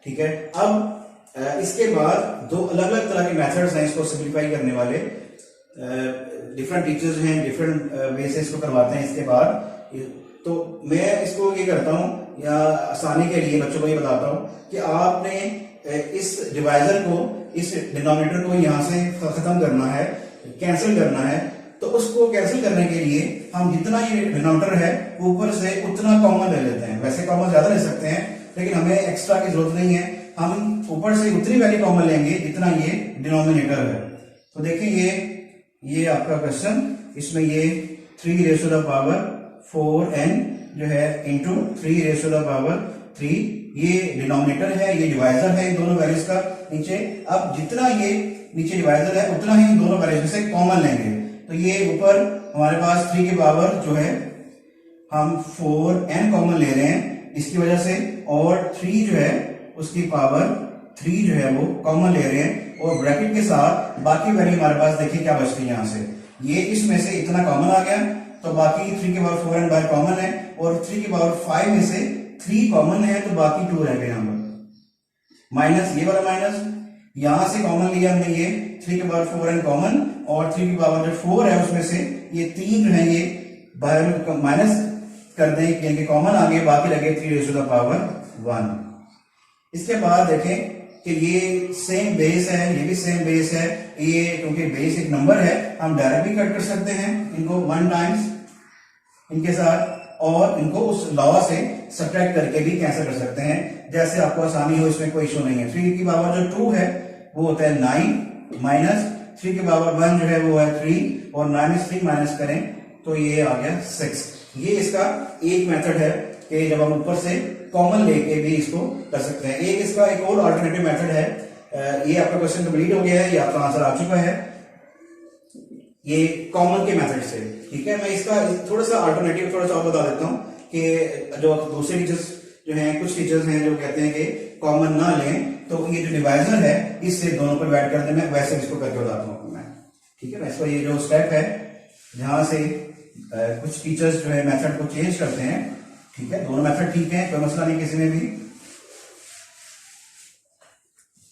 ठीक है, अब इसके बाद दो अलग अलग तरह के मेथड्स हैं इसको सिंप्लीफाई करने वाले। डिफरेंट टीचर्स हैं, डिफरेंट वे से इसको करवाते हैं। इसके बाद तो मैं इसको ये करता हूं या आसानी के लिए बच्चों को ये बताता हूं कि आपने इस डिवाइजर को, इस डिनोमिनेटर को यहां से खत्म करना है, कैंसिल करना है। तो उसको कैंसिल करने के लिए हम जितना ये डिनोमिनेटर है ऊपर से उतना कॉमन ले लेते हैं। वैसे कॉमन ज्यादा ले सकते हैं लेकिन हमें एक्स्ट्रा की जरूरत नहीं है, हम ऊपर से उतनी वैल्यू कॉमन लेंगे जितना ये डिनोमिनेटर है। तो देखिए ये आपका क्वेश्चन, इसमें ये 3 raise to the power 4n जो है into 3 raise to the power 3, ये डिनोमिनेटर है, ये डिवाइजर है इन दोनों वैल्यूज का नीचे। अब जितना ये नीचे डिवाइजर है उतना ही इन दोनों वैल्यूज से कॉमन लेंगे। तो ये ऊपर हमारे पास 3 की पावर जो है हम 4n कॉमन ले रहे हैं इसकी वजह से, और 3 जो है उसकी पावर 3 जो है वो कॉमन ले रहे हैं, और ब्रैकेट के साथ बाकी वैल्यू हमारे पास देखिए क्या बचती है यहाँ से। ये इसमें से इतना कॉमन आ गया तो बाकी 3 की पावर 4n बाहर कॉमन है, और 3 की पावर 5 में से 3 कॉमन है तो बाकी 2 रह गए यहाँ पर। माइनस ये वाला माइनस, यहां से कॉमन लिया हमने ये 3 की पावर 4n कॉमन, और 3 की पावर जो 4 है उसमें से ये 3 जो है ये बाहर माइनस कर दें क्योंकि कॉमन आ गए, बाकी लगे 3 रेज़ टू द पावर 1। इसके बाद देखें कि ये सेम बेस है, ये भी सेम बेस है, ये क्योंकि बेस एक नंबर है हम डायरेक्ट भी कट कर सकते हैं इनको 1 टाइम्स इनके साथ, और इनको उस लॉ से सब्ट्रैक्ट करके भी कैंसिल कर सकते हैं, जैसे आपको आसानी हो, इसमें कोई इशू नहीं है। 3 की पावर जो 2 है वो होता है 9 माइनस 3 की पावर 1 जो है वो है 3, और 9 में 3 माइनस करें तो ये आ गया 6। ये इसका एक मेथड है कि जब हम ऊपर से कॉमन लेके भी इसको कर सकते हैं। एक इसका एक और अल्टरनेटिव मेथड है। ये आपका क्वेश्चन कंप्लीट हो गया है, ये आपका आंसर आ चुका है ये कॉमन के मेथड से। ठीक है, मैं इसका थोड़ा सा अल्टरनेटिव थोड़ा सा और बता देता हूं कि जो दूसरे टीचर्स जो हैं, कुछ टीचर्स हैं जो कहते हैं कि कॉमन ना लें, तो ये जो डिवाइजर है इससे दोनों को डिवाइड कर दें। मैं वैसे इसको करके बताता हूँ मैं। ठीक है ना, इसका ये जो स्टेप है जहां से कुछ टीचर्स जो है मेथड को चेंज करते हैं। ठीक है, दोनों मेथड ठीक है, कोई मसला नहीं किसी में भी।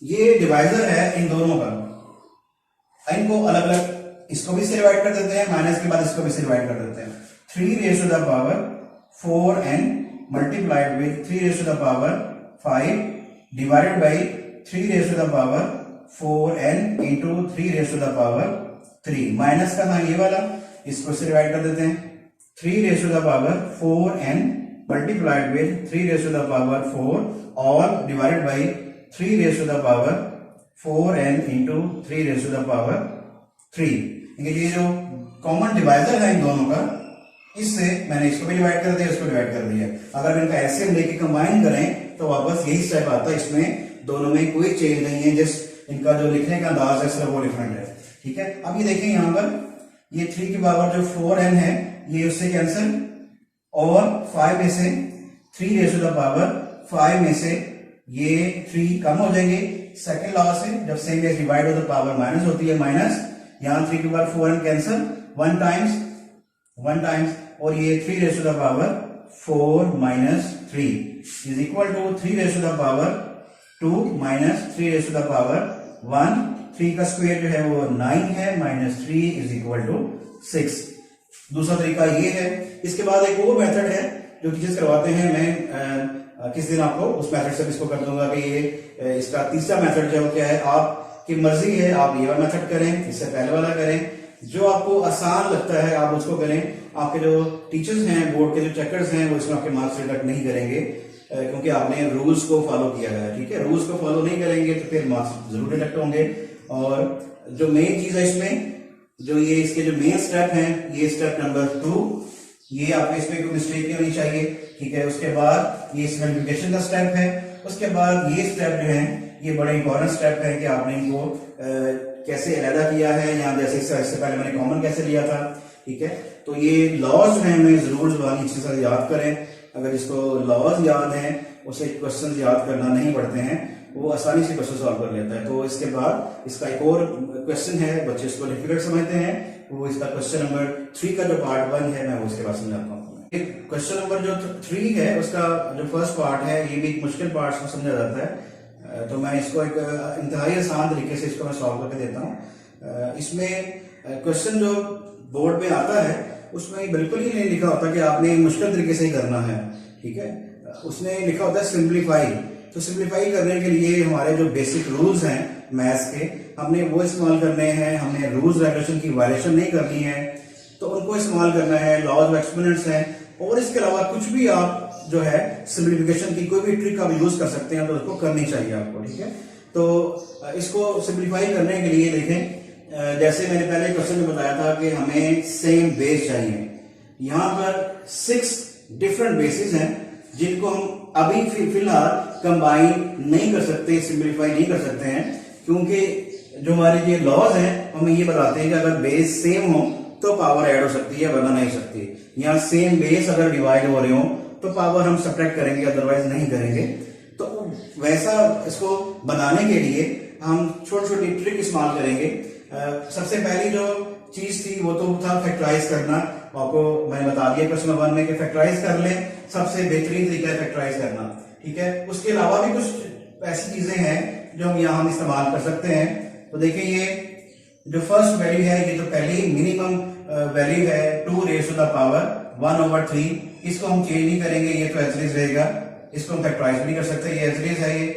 ये डिवाइजर है इन दोनों का, इनको अलग अलग इसको भी से डिवाइड कर देते हैं, माइनस के बाद इसको भी से डिवाइड कर देते हैं। 3 raise to the power 4n multiplied with 3 raise to the power 5 divided by 3 raise to the power 4n into 3 raise to the power 3। Minus का था ये वाला, इसको से डिवाइड कर देते हैं। 3 raise to the power 4n multiplied with 3 raise to the power 4 और divided by 3 raise to the power 4n into 3 raise to the power 3। ये जो कॉमन डिवाइजर है इन दोनों का, इससे मैंने इसको भी डिवाइड कर दिया, इसको डिवाइड कर दिया। अगर इनका एलसीएम लेके कंबाइन करें तो वापस यही स्टेप आता है। इसमें दोनों में कोई चेंज नहीं है, जस्ट इनका जो लिखने का अंदाज है सिर्फ वो डिफरेंट है। ठीक है, अब ये देखें यहाँ पर ये 3 की पावर जो 4n है ये उससे कैंसिल, और 5 में से 3 रेज़ टू द पावर 5 में से ये 3 कम हो जाएंगे सेकंड लॉ से, जब सेम बेस डिवाइड हो तो पावर माइनस होती है, माइनस यहां 3 की पावर 4n कैंसिल, 1 टाइम्स, और ये 3 raise to the power 4 minus 3 is equal to 3 raise to the power 2 minus 3 raise to the power 1। 3 का स्क्वायर जो है वो 9 है, माइनस 3 इज इक्वल टू 6। दूसरा तरीका ये है। इसके बाद एक और मेथड है जो टीचर्स करवाते हैं, मैं किस दिन आपको उस मेथड से इसको कर दूंगा कि ये इसका तीसरा मेथड जो क्या है, आपकी मर्जी है, आप ये वाला मेथड करें, इससे पहले वाला करें, जो आपको आसान लगता है आप उसको करें। आपके जो टीचर्स हैं, बोर्ड के जो चेकर्स हैं, वो इसमें आपके मार्क्स रिडक्ट नहीं करेंगे क्योंकि आपने रूल्स को फॉलो किया है, ठीक है। रूल्स को फॉलो नहीं करेंगे तो फिर मार्क्स जरूर डिडक्ट होंगे। और जो मेन चीज है इसमें, जो ये इसके जो मेन स्टेप हैं, ये स्टेप नंबर 2, ये आपको इसमें कोई मिस्टेक नहीं होनी चाहिए, ठीक है। उसके बाद ये सिंपलीफिकेशन का स्टेप है। उसके बाद ये स्टेप जो है ये बड़े इंपॉर्टेंट स्टेप है कि आपने इनको कैसे अलहदा किया है, यहाँ जैसे इससे पहले मैंने कॉमन कैसे लिया था, ठीक है। तो ये लॉज जो है हमें जरूर जुबानी अच्छे से याद करें। अगर जिसको लॉज याद है उसे क्वेश्चन याद करना नहीं पड़ते हैं, वो आसानी से क्वेश्चन सॉल्व कर लेता है। तो इसके बाद इसका एक और क्वेश्चन है, बच्चे इसको डिफिकल्ट समझते हैं, वो इसका क्वेश्चन नंबर 3 का जो पार्ट 1 है मैं वो इसके बाद समझाता हूँ। क्वेश्चन नंबर जो 3 है उसका जो फर्स्ट पार्ट है ये भी एक मुश्किल पार्ट को समझा जाता है, तो मैं इसको एक इंतहाई आसान तरीके से इसको मैं सॉल्व करके देता हूँ। इसमें क्वेश्चन जो बोर्ड में आता है उसमें बिल्कुल ही नहीं लिखा होता कि आपने मुश्किल तरीके से ही करना है, ठीक है। उसमें लिखा होता है सिंप्लीफाई। तो सिंप्लीफाई करने के लिए हमारे जो बेसिक रूल्स हैं मैथ्स के, हमने वो इस्तेमाल करने हैं। हमने रूल्स रेगुलेशन की वायलेशन नहीं करनी है, तो उनको इस्तेमाल करना है। लॉज ऑफ एक्सपोनेंट्स हैं, और इसके अलावा कुछ भी आप जो है सिंप्लीफिकेशन की कोई भी ट्रिक आप यूज कर सकते हैं, तो उसको करनी चाहिए आपको, ठीक है। तो इसको सिंप्लीफाई करने के लिए देखें, जैसे मैंने पहले क्वेश्चन में बताया था कि हमें सेम बेस चाहिए। यहां पर 6 डिफरेंट बेसिस हैं जिनको हम अभी फिलहाल कंबाइन नहीं कर सकते, सिंप्लीफाई नहीं कर सकते हैं, क्योंकि जो हमारे ये लॉज हैं हमें ये बताते हैं कि अगर बेस सेम हो तो पावर ऐड हो सकती है, वरना नहीं सकती। यहाँ सेम बेस अगर डिवाइड हो रहे हो तो पावर हम सब्ट्रैक्ट करेंगे, अदरवाइज नहीं करेंगे। तो वैसा इसको बनाने के लिए हम छोटी छोटी ट्रिक इस्तेमाल करेंगे। सबसे पहली जो चीज थी वो तो था फैक्टराइज करना। आपको मैंने बता दिया क्वेश्चन नंबर 1 में कि फैक्टराइज कर लें, सबसे बेहतरीन तरीका है फैक्टराइज करना, ठीक है। उसके अलावा भी कुछ ऐसी चीजें हैं जो हम यहाँ इस्तेमाल कर सकते हैं। तो देखिए ये जो फर्स्ट वैल्यू है, ये जो पहली मिनिमम वैल्यू है 2 रेज़ टू द पावर 1/3, इसको हम चेंज नहीं करेंगे, ये तो एज इट इज रहेगा। इसको हम फैक्टराइज भी कर सकते हैं, ये एज इट इज है ये।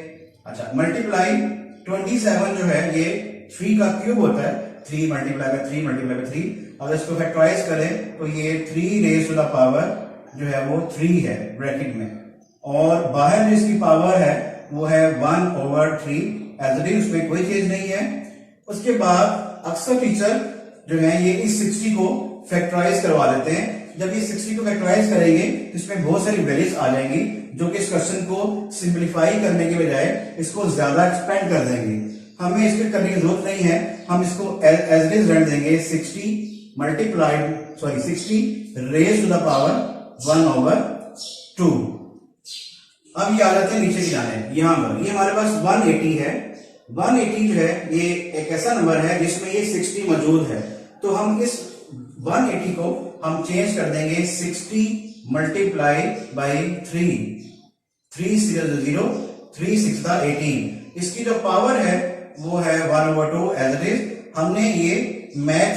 अच्छा, मल्टीप्लाई 27 जो है ये 3 का क्यूब होता है, 3 मल्टीप्लाई बाय 3 मल्टीप्लाई बाय 3। अगर इसको फैक्टराइज करें तो ये 3 रेज़ टू द पावर जो है वो 3 है ब्रैकेट में, और बाहर जो इसकी पावर है वो है 1/3 एज इट इज, उसमें कोई चेंज नहीं है। उसके बाद अक्सर टीचर जो है ये इस 60 को फैक्टराइज करवा देते हैं। जब ये 60 को फैक्टराइज करेंगे तो इसमें बहुत सारी वैल्यूज आ जाएंगी जो कि इस क्वेश्चन को सिंप्लीफाई करने के बजाय इसको ज्यादा एक्सपेंड कर देंगे। हमें इसके करने की जरूरत नहीं है, हम इसको एज इट इज रहने देंगे। 60 रेज़ टू द पावर 1/2। अब ये आ जाते हैं नीचे की जाने, यहां पर ये हमारे पास 180 है। 180 जो है ये एक ऐसा नंबर है जिसमें ये 60 मौजूद है, तो हम इस 180 को हम चेंज कर देंगे 60 मल्टीप्लाई बाई 3, 3 0 3 6 18। इसकी जो पावर है वो है 1/2 एज इट इज। हमने ये मैथ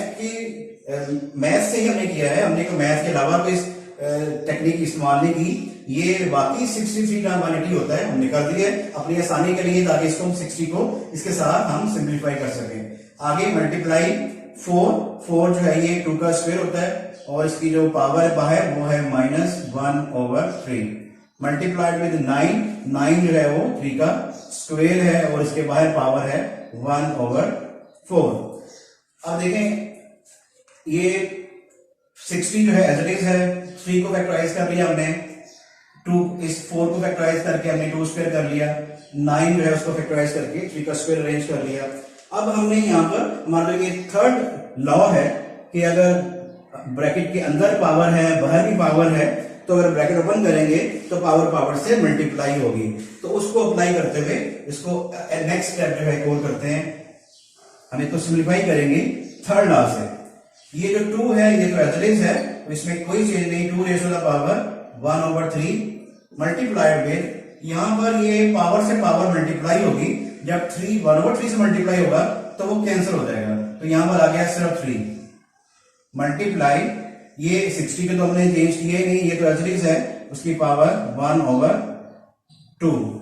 से ही हमने किया है, हमने मैथ के अलावा कोई टेक्निक इस्तेमाल नहीं की। ये बाकी 63 का 180 होता है, हमने कर दिया अपनी आसानी के लिए, ताकि इसको हम 60 को इसके साथ हम सिंप्लीफाई कर सकें। आगे मल्टीप्लाई 4 जो है ये 2 का स्क्वायर होता है, और इसकी जो पावर बाहर वो है -1/3। मल्टीप्लाइड विद 9 जो है वो 3 का स्क्वायर है, और इसके बाहर पावर है 1/4। अब देखें ये 60 जो है एज इट इज है, 3 को फैक्टराइज कर लिया हमने, 2 इस 4 को फैक्टराइज करके हमने 2 स्क्वायर कर लिया, 9 जो है उसको फैक्टराइज करके 3 का स्क्वायर अरेंज कर लिया। अब हमने यहाँ पर हमारा ये थर्ड लॉ है कि अगर ब्रैकेट के अंदर पावर है, बाहर भी पावर है, तो अगर ब्रैकेट ओपन करेंगे तो पावर पावर से मल्टीप्लाई होगी। तो उसको अप्लाई करते हुए इसको नेक्स्ट स्टेप जो है कॉल करते हैं, हम इसको सिंप्लीफाई करेंगे थर्ड लॉ से। ये जो 2 है ये तो एज इट इज है, तो इसमें कोई चेंज नहीं, 2 raise to the power 1/3 multiplied with, यहां पर ये पावर से पावर मल्टीप्लाई होगी, जब 3 1/3 से मल्टीप्लाई होगा तो वो कैंसिल हो जाएगा, तो यहां पर आ गया सिर्फ 3 मल्टीप्लाई, ये 60 के तो हमने चेंज किए नहीं, ये तो एज इट इज है, उसकी पावर 1/2।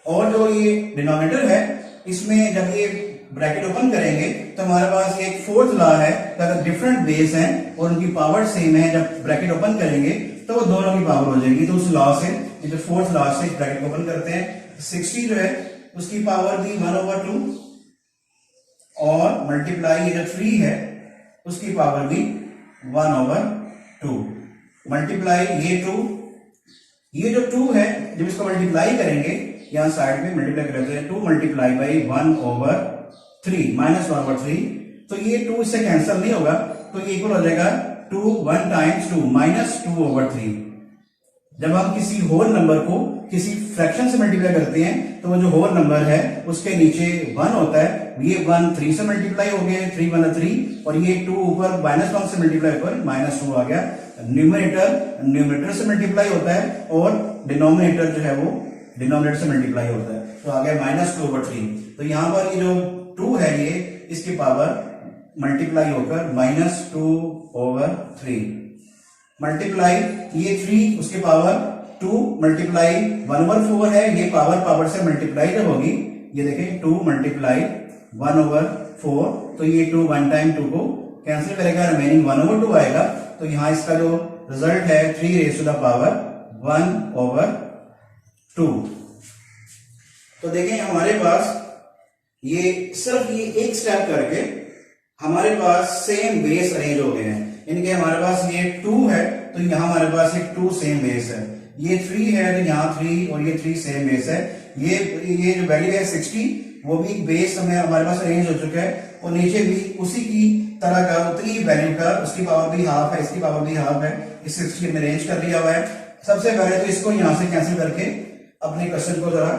और जो ये डिनोमिनेटर है इसमें जब ये ब्रैकेट ओपन करेंगे तो हमारे पास ये एक फोर्थ लॉ है, अगर डिफरेंट बेस हैं और उनकी पावर सेम है, जब ब्रैकेट ओपन करेंगे तो वो दोनों की पावर हो जाएगी। तो उस लॉ से, ये जो फोर्थ लॉ से ब्रैकेट ओपन करते हैं, 60 जो है उसकी पावर भी 1/2 और मल्टीप्लाई ये जो 3 है उसकी पावर भी 1/2 मल्टीप्लाई ये 2, ये जो 2 है जब इसको मल्टीप्लाई करेंगे यहां साइड में मल्टीप्लाई कर देते हैं, 2 मल्टीप्लाई बाई 1/3 -1/3, तो ये 2 इससे कैंसिल नहीं होगा, तो ये इक्वल हो जाएगा 2 1 टाइम्स 2 -2/3। जब हम किसी होल नंबर को किसी फ्रैक्शन से मल्टीप्लाई करते हैं तो वो जो होल नंबर है उसके नीचे 1 होता है, ये 1 3 से मल्टीप्लाई हो गया, 3 1 3, और ये 2 ऊपर -1 से मल्टीप्लाई होकर -2 आ गया। न्यूमरेटर से मल्टीप्लाई होता है और डिनोमिनेटर जो है वो डिनोमिनेटर से मल्टीप्लाई होता है, तो आ गया -2/3। तो यहां पर ये जो 2 है ये इसकी पावर मल्टीप्लाई होकर -2/3 मल्टीप्लाई ये 3 उसके पावर 2 मल्टीप्लाई 1/4 है, ये पावर पावर से मल्टीप्लाई जब होगी, ये देखें 2 मल्टीप्लाई 1/4, तो ये 2 1 टाइम 2 को कैंसिल करेगा, रिमेनिंग 1/2 आएगा। तो यहां इसका जो रिजल्ट है 3 रेज़ टू द पावर 1/2। तो देखें हमारे पास ये सिर्फ ये एक स्टेप करके हमारे पास सेम बेस अरेंज हो गए हैं। इनके हमारे पास ये 2 है तो यहां हमारे पास एक 2 सेम बेस है, ये 3 है तो यहाँ 3 और ये 3 सेम बेस है। ये जो वैल्यू है 60 वो भी बेस हमें हमारे पास अरेंज हो चुका है, और नीचे भी उसी की तरह का उतनी वैल्यू का, उसकी पावर भी हाफ है, इसकी पावर भी हाफ है, इस 60 में अरेंज कर दिया हुआ है। सबसे पहले तो इसको यहां से कैंसिल करके अपने क्वेश्चन को जरा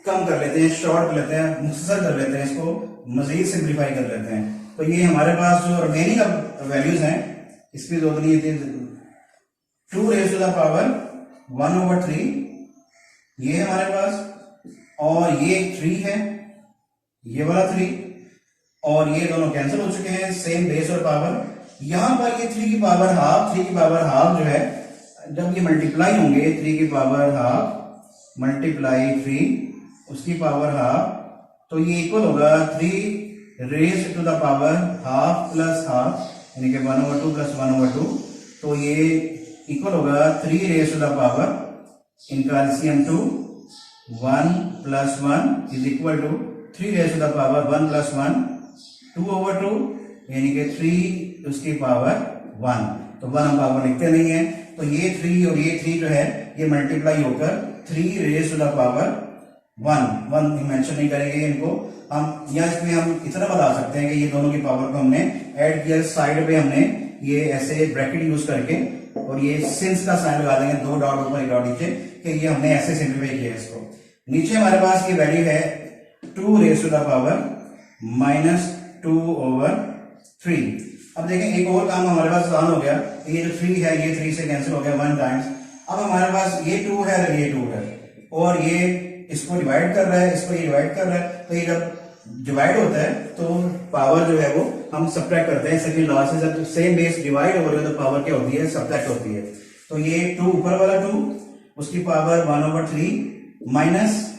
कम कर लेते हैं, शॉर्ट कर लेते हैं, मुख्तसर कर लेते हैं, इसको मजीद सिंप्लीफाई कर लेते हैं। तो ये हमारे पास जो रिमेनिंग वैल्यूज हैं इसकी जो उतनी 2 रेज़ टू द पावर 1/3 ये है हमारे पास, और ये 3 है, ये वाला 3, और ये दोनों कैंसिल हो चुके हैं, सेम बेस और पावर। यहां पर ये 3 की पावर हाफ, 3 की पावर हाफ जो है जब ये मल्टीप्लाई होंगे, 3 की पावर हाफ मल्टीप्लाई 3 उसकी पावर हाफ, तो ये इक्वल होगा 3 raise to the power half plus half, यानी कि 1/2 प्लस 1/2, तो ये इक्वल होगा 3 रेज़ टू द पावर, इनका LCM 2, 1 + 1 is equal to 3 raise to the power 1 + 1 2/2, यानी कि 3 उसकी पावर 1, तो 1 हम पावर लिखते नहीं है, तो ये 3 और ये 3 जो है ये मल्टीप्लाई होकर 3 raise to the power 1 mention नहीं करेंगे इनको हम, या इसमें हम इतना बता सकते हैं कि ये दोनों की पावर को हमने ऐड किया, साइड पे हमने ये ऐसे ब्रैकेट यूज करके और ये सिंस का साइन लगा देंगे, 2 डॉट ऊपर 1 डॉट नीचे, कि ये हमने ऐसे सिंप्लीफाई किया इसको। नीचे हमारे पास ये वैल्यू है 2 रेज़ टू द पावर -2/3। अब देखें एक और काम हमारे पास आसान हो गया, ये जो 3 है ये 3 से कैंसिल हो गया 1 टाइम्स। अब हमारे पास ये 2 है और ये 2 है, और ये इसको डिवाइड कर रहा है, इसको ये डिवाइड कर रहा है, तो ये जब डिवाइड होता है तो पावर जो है वो हम सब्ट्रैक्ट करते हैं। सेकंड लॉ से जब सेम बेस डिवाइड हो रहा है तो पावर क्या होती है, सब्ट्रैक्ट होती है। तो ये 2 ऊपर वाला 2 उसकी पावर 1/3 माइनस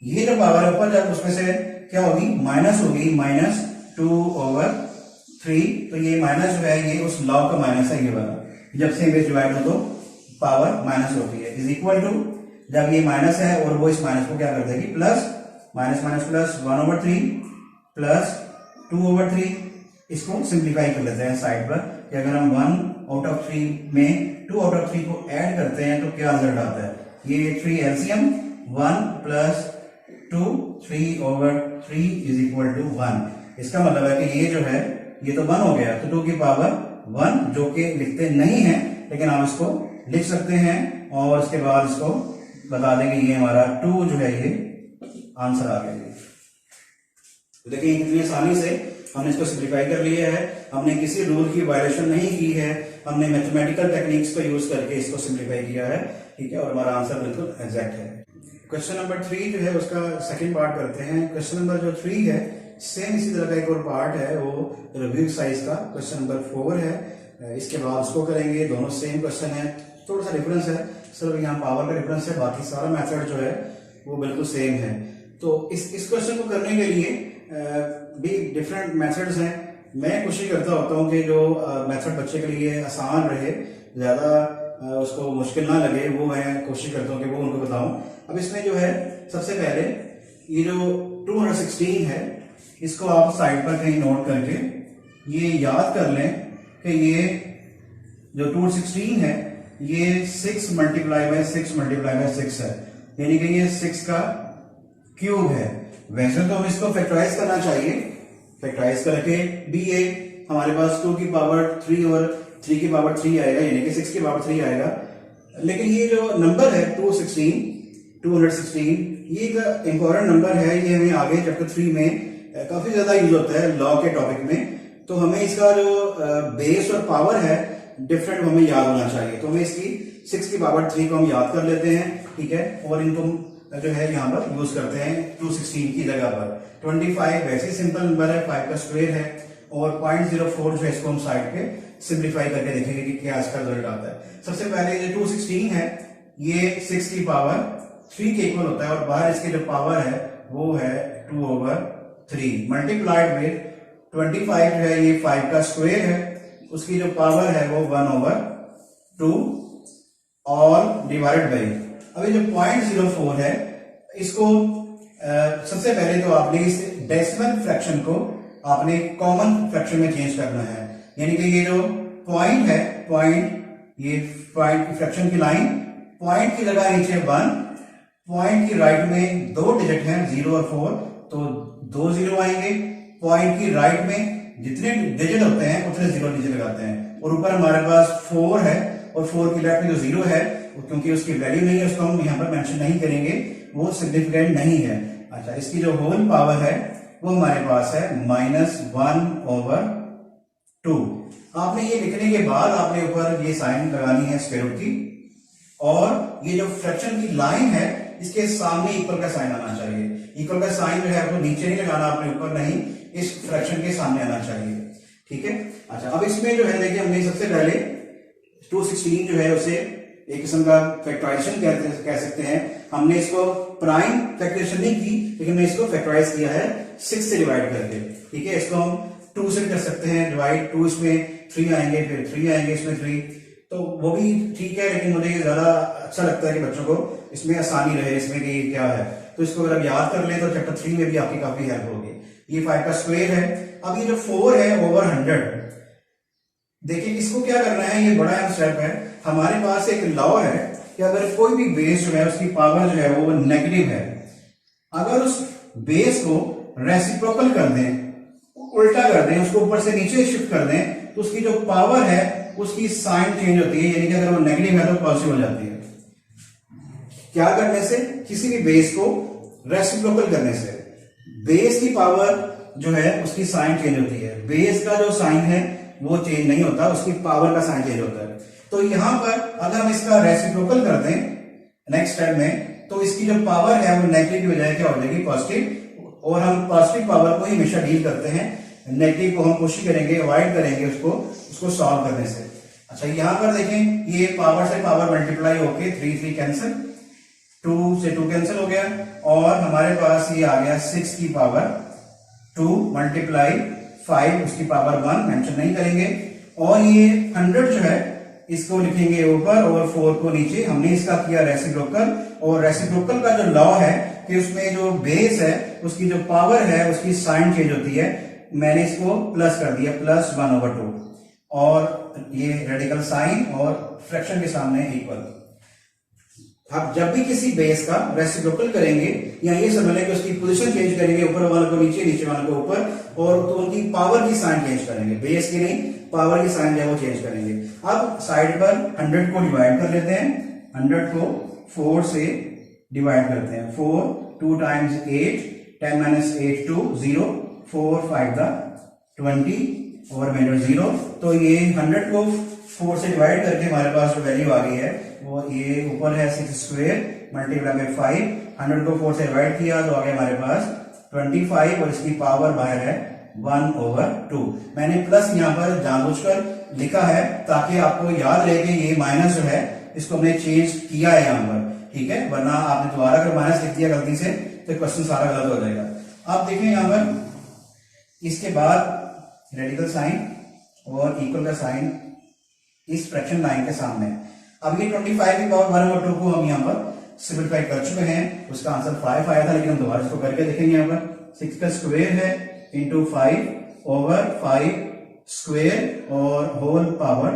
ये जो पावर है ऊपर जब उसमें से क्या होगी, माइनस होगी, -2/3, तो ये माइनस जो है ये उस लॉ का माइनस है, ये वाला जब सेम बेस डिवाइड हो तो पावर माइनस होती है, इज इक्वल टू जब ये माइनस है और वो इस माइनस को क्या कर देगी plus, minus minus plus 1/3 plus 2/3, इसको सिंप्लीफाई कर लेते हैं साइड पर, कि अगर हम 1/3 में 2/3 को ऐड करते हैं तो क्या रिजल्ट आता है, ये 3 एलसीएम 1 + 2 3/3 इज इक्वल टू 1। इसका मतलब है कि ये जो है ये तो 1 हो गया, तो 2 की पावर 1 जो कि लिखते नहीं है, लेकिन आप इसको लिख सकते हैं और उसके बाद इसको बता देंगे ये हमारा 2 जो है ये आंसर आ गया। तो देखिए कितनी आसानी से हमने इसको सिंप्लीफाई कर लिया है, हमने किसी रूल की वायलेशन नहीं की है, हमने मैथमेटिकल टेक्निक्स को यूज करके इसको सिंप्लीफाई किया है, ठीक है, और हमारा आंसर बिल्कुल एग्जैक्ट है। क्वेश्चन नंबर 3 जो है उसका सेकंड पार्ट करते हैं। क्वेश्चन नंबर जो 3 है सेम इसी तरह का एक और पार्ट है, वो रिव्यू साइज का क्वेश्चन नंबर 4 है। इसके बाद उसको करेंगे, दोनों सेम क्वेश्चन है, थोड़ा सा डिफरेंस है, सिर्फ यहाँ पावर का डिफरेंस है, बाकी सारा मेथड जो है वो बिल्कुल सेम है। तो इस क्वेश्चन को करने के लिए भी डिफरेंट मेथड्स हैं। मैं कोशिश करता होता हूँ कि जो मेथड बच्चे के लिए आसान रहे, ज्यादा उसको मुश्किल ना लगे, वो मैं कोशिश करता हूँ कि वो उनको बताऊं। अब इसमें जो है सबसे पहले ये जो 216 है इसको आप साइड पर कहीं नोट करके ये याद कर लें कि ये जो 216 है ये 6 मल्टीप्लाई बाय 6 है, यानी कि ये 6 का क्यूब है। वैसे तो हम इसको फैक्टराइज करना चाहिए, फैक्टराइज करके भी ये हमारे पास 2 की पावर 3 और 3 की पावर 3 आएगा, यानी कि 6 की पावर 3 आएगा। लेकिन ये जो नंबर है 216 ये एक इंपॉर्टेंट नंबर है, ये हमें आगे चैप्टर 3 में काफी ज्यादा यूज होता है लॉ के टॉपिक में। तो हमें इसका जो बेस और पावर है डिफरेंट हमें याद होना चाहिए। तो हमें इसकी 6 की पावर 3 को हम याद कर लेते हैं, ठीक है, और इनको जो है यहाँ पर यूज करते हैं 216 की जगह पर। 25 वैसे सिंपल नंबर है, 5 का स्क्वायर है, और 0.04 जो है इसको हम साइड पे सिंप्लीफाई करके देखेंगे कि क्या इसका रिजल्ट आता है। सबसे पहले ये 216 है, ये 6 की पावर 3 के इक्वल होता है, और बाहर इसकी जो पावर है वो है 2/3 मल्टीप्लाइड विद 25 जो है ये 5 का स्क्वायर है, उसकी जो पावर है वो 1/2 और डिवाइडेड बाई, अभी जो 0.04 है इसको सबसे पहले तो आपने इस डेसिमल फ्रैक्शन को आपने कॉमन फ्रैक्शन में चेंज करना है, यानी कि ये जो पॉइंट है, ये पॉइंट की फ्रैक्शन की लाइन, पॉइंट की जगह नीचे 1, पॉइंट की राइट में 2 डिजिट हैं 0 और 4, तो 2 0 आएंगे। पॉइंट की राइट में जितने डिजिट होते हैं उतने 0 नीचे लगाते हैं, और ऊपर हमारे पास 4 है, और 4 की लेफ्ट में जो 0 है क्योंकि उसकी वैल्यू नहीं है उसको हम यहाँ पर मेंशन नहीं करेंगे, वो सिग्निफिकेंट नहीं है। अच्छा, इसकी जो होल पावर है वो हमारे पास है -1/2। आपने ये लिखने के बाद आपने ऊपर ये साइन लगानी है स्क्वायर रूट की, और ये जो फ्रैक्शन की लाइन है इसके सामने इक्वल का साइन आना चाहिए। इक्वल का साइन जो है वो नीचे नहीं लगाना आपने, ऊपर नहीं, इस फ्रैक्शन के सामने आना चाहिए, ठीक है। अच्छा, अब इसमें जो है देखिए हमने सबसे पहले 216 जो है उसे एक किस्म का फैक्टराइजेशन कह सकते हैं। हमने इसको प्राइम फैक्टराइजेशन नहीं की, लेकिन हमने इसको फैक्टराइज किया है 6 से डिवाइड करके, ठीक है। इसको हम 2 से कर सकते हैं डिवाइड, 2 इसमें 3 आएंगे, फिर 3 आएंगे इसमें 3, तो वो भी ठीक है, लेकिन मुझे ज्यादा अच्छा लगता है कि बच्चों को इसमें आसानी रहे इसमें कि ये क्या है। तो इसको अगर आप याद कर लें तो चैप्टर 3 में भी आपकी काफी हेल्प होगी। ये 5 का स्क्वायर है। अब ये जो 4 है ओवर 100, देखिए इसको क्या करना है, ये बड़ा अहम स्टेप है। हमारे पास एक लॉ है कि अगर कोई भी बेस जो है उसकी पावर जो है वो नेगेटिव है, अगर उस बेस को रेसिप्रोकल कर दें, उल्टा कर दें, उसको ऊपर से नीचे शिफ्ट कर दें, तो उसकी जो पावर है उसकी साइन चेंज होती है, यानी कि अगर वो नेगेटिव है तो पॉजिटिव हो जाती है। क्या करने से? किसी भी बेस को रेसिप्रोकल करने से बेस की पावर जो है उसकी साइन चेंज होती है। बेस का जो साइन है वो चेंज नहीं होता, उसकी पावर का साइन चेंज होता है। तो यहां पर अगर हम इसका रेसिप्रोकल कर दें नेक्स्ट स्टेप में, तो इसकी जो पावर है वो नेगेटिव की बजाय क्या हो जाएगी, पॉजिटिव, और हम पॉजिटिव पावर को ही हमेशा डील करते हैं, नेगेटिव को हम कोशिश करेंगे अवॉइड करेंगे उसको सॉल्व करने से। अच्छा, यहां पर देखें ये पावर से पावर मल्टीप्लाई होके 3 3 कैंसिल, 2 से 2 कैंसिल हो गया, और हमारे पास ये आ गया 6 की पावर 2 मल्टीप्लाई 5, उसकी पावर 1 मेंशन नहीं करेंगे, और ये 100 जो है इसको लिखेंगे ऊपर और 4 को नीचे। हमने इसका किया रेसिप्रोकल, और रेसिप्रोकल का जो लॉ है कि उसमें जो बेस है उसकी जो पावर है उसकी साइन चेंज होती है, मैंने इसको प्लस कर दिया, +1/2, और ये रेडिकल साइन और फ्रैक्शन के सामने इक्वल। आप जब भी किसी बेस का रेसिप्रोकल करेंगे या ये समझ लें कि उसकी पोजीशन चेंज करेंगे, ऊपर वाले को नीचे, नीचे वाले को ऊपर, और तो उनकी पावर की साइन चेंज करेंगे, बेस की नहीं, पावर की साइन जो है वो चेंज करेंगे। अब साइड पर 100 को डिवाइड कर लेते हैं, 100 को 4 से डिवाइड करते हैं, 4 2 टाइम्स 8, 10 माइनस 8 2 0, 4 5 द 20 और रिमाइंडर 0। तो ये 100 को 4 से डिवाइड करके हमारे पास जो वैल्यू आ गई है वो ये ऊपर है 6 स्क्वायर मल्टीप्लाई बाय 5, 100 को 4 से डिवाइड किया तो आ गया हमारे पास 25 और इसकी पावर बाहर है 1/2। मैंने प्लस यहाँ पर जानबूझकर लिखा है ताकि आपको याद रहे कि ये माइनस जो है इसको हमने चेंज किया है यहाँ पर, ठीक है, वरना आपने दोबारा अगर माइनस लिख दिया गलती से तो क्वेश्चन सारा गलत हो जाएगा। अब देखें यहाँ पर इसके बाद रेडिकल साइन और इक्वल का साइन इस फ्रैक्शन लाइन के सामने। अब ये 25 की पावर 1/2 को हम यहाँ पर सिंपलीफाई कर चुके हैं, उसका आंसर 5 आया था, लेकिन हम दोबारा इसको करके देखेंगे। यहाँ पर 6 का स्क्वायर है इंटू 5 ओवर 5 स्क्वायर और होल पावर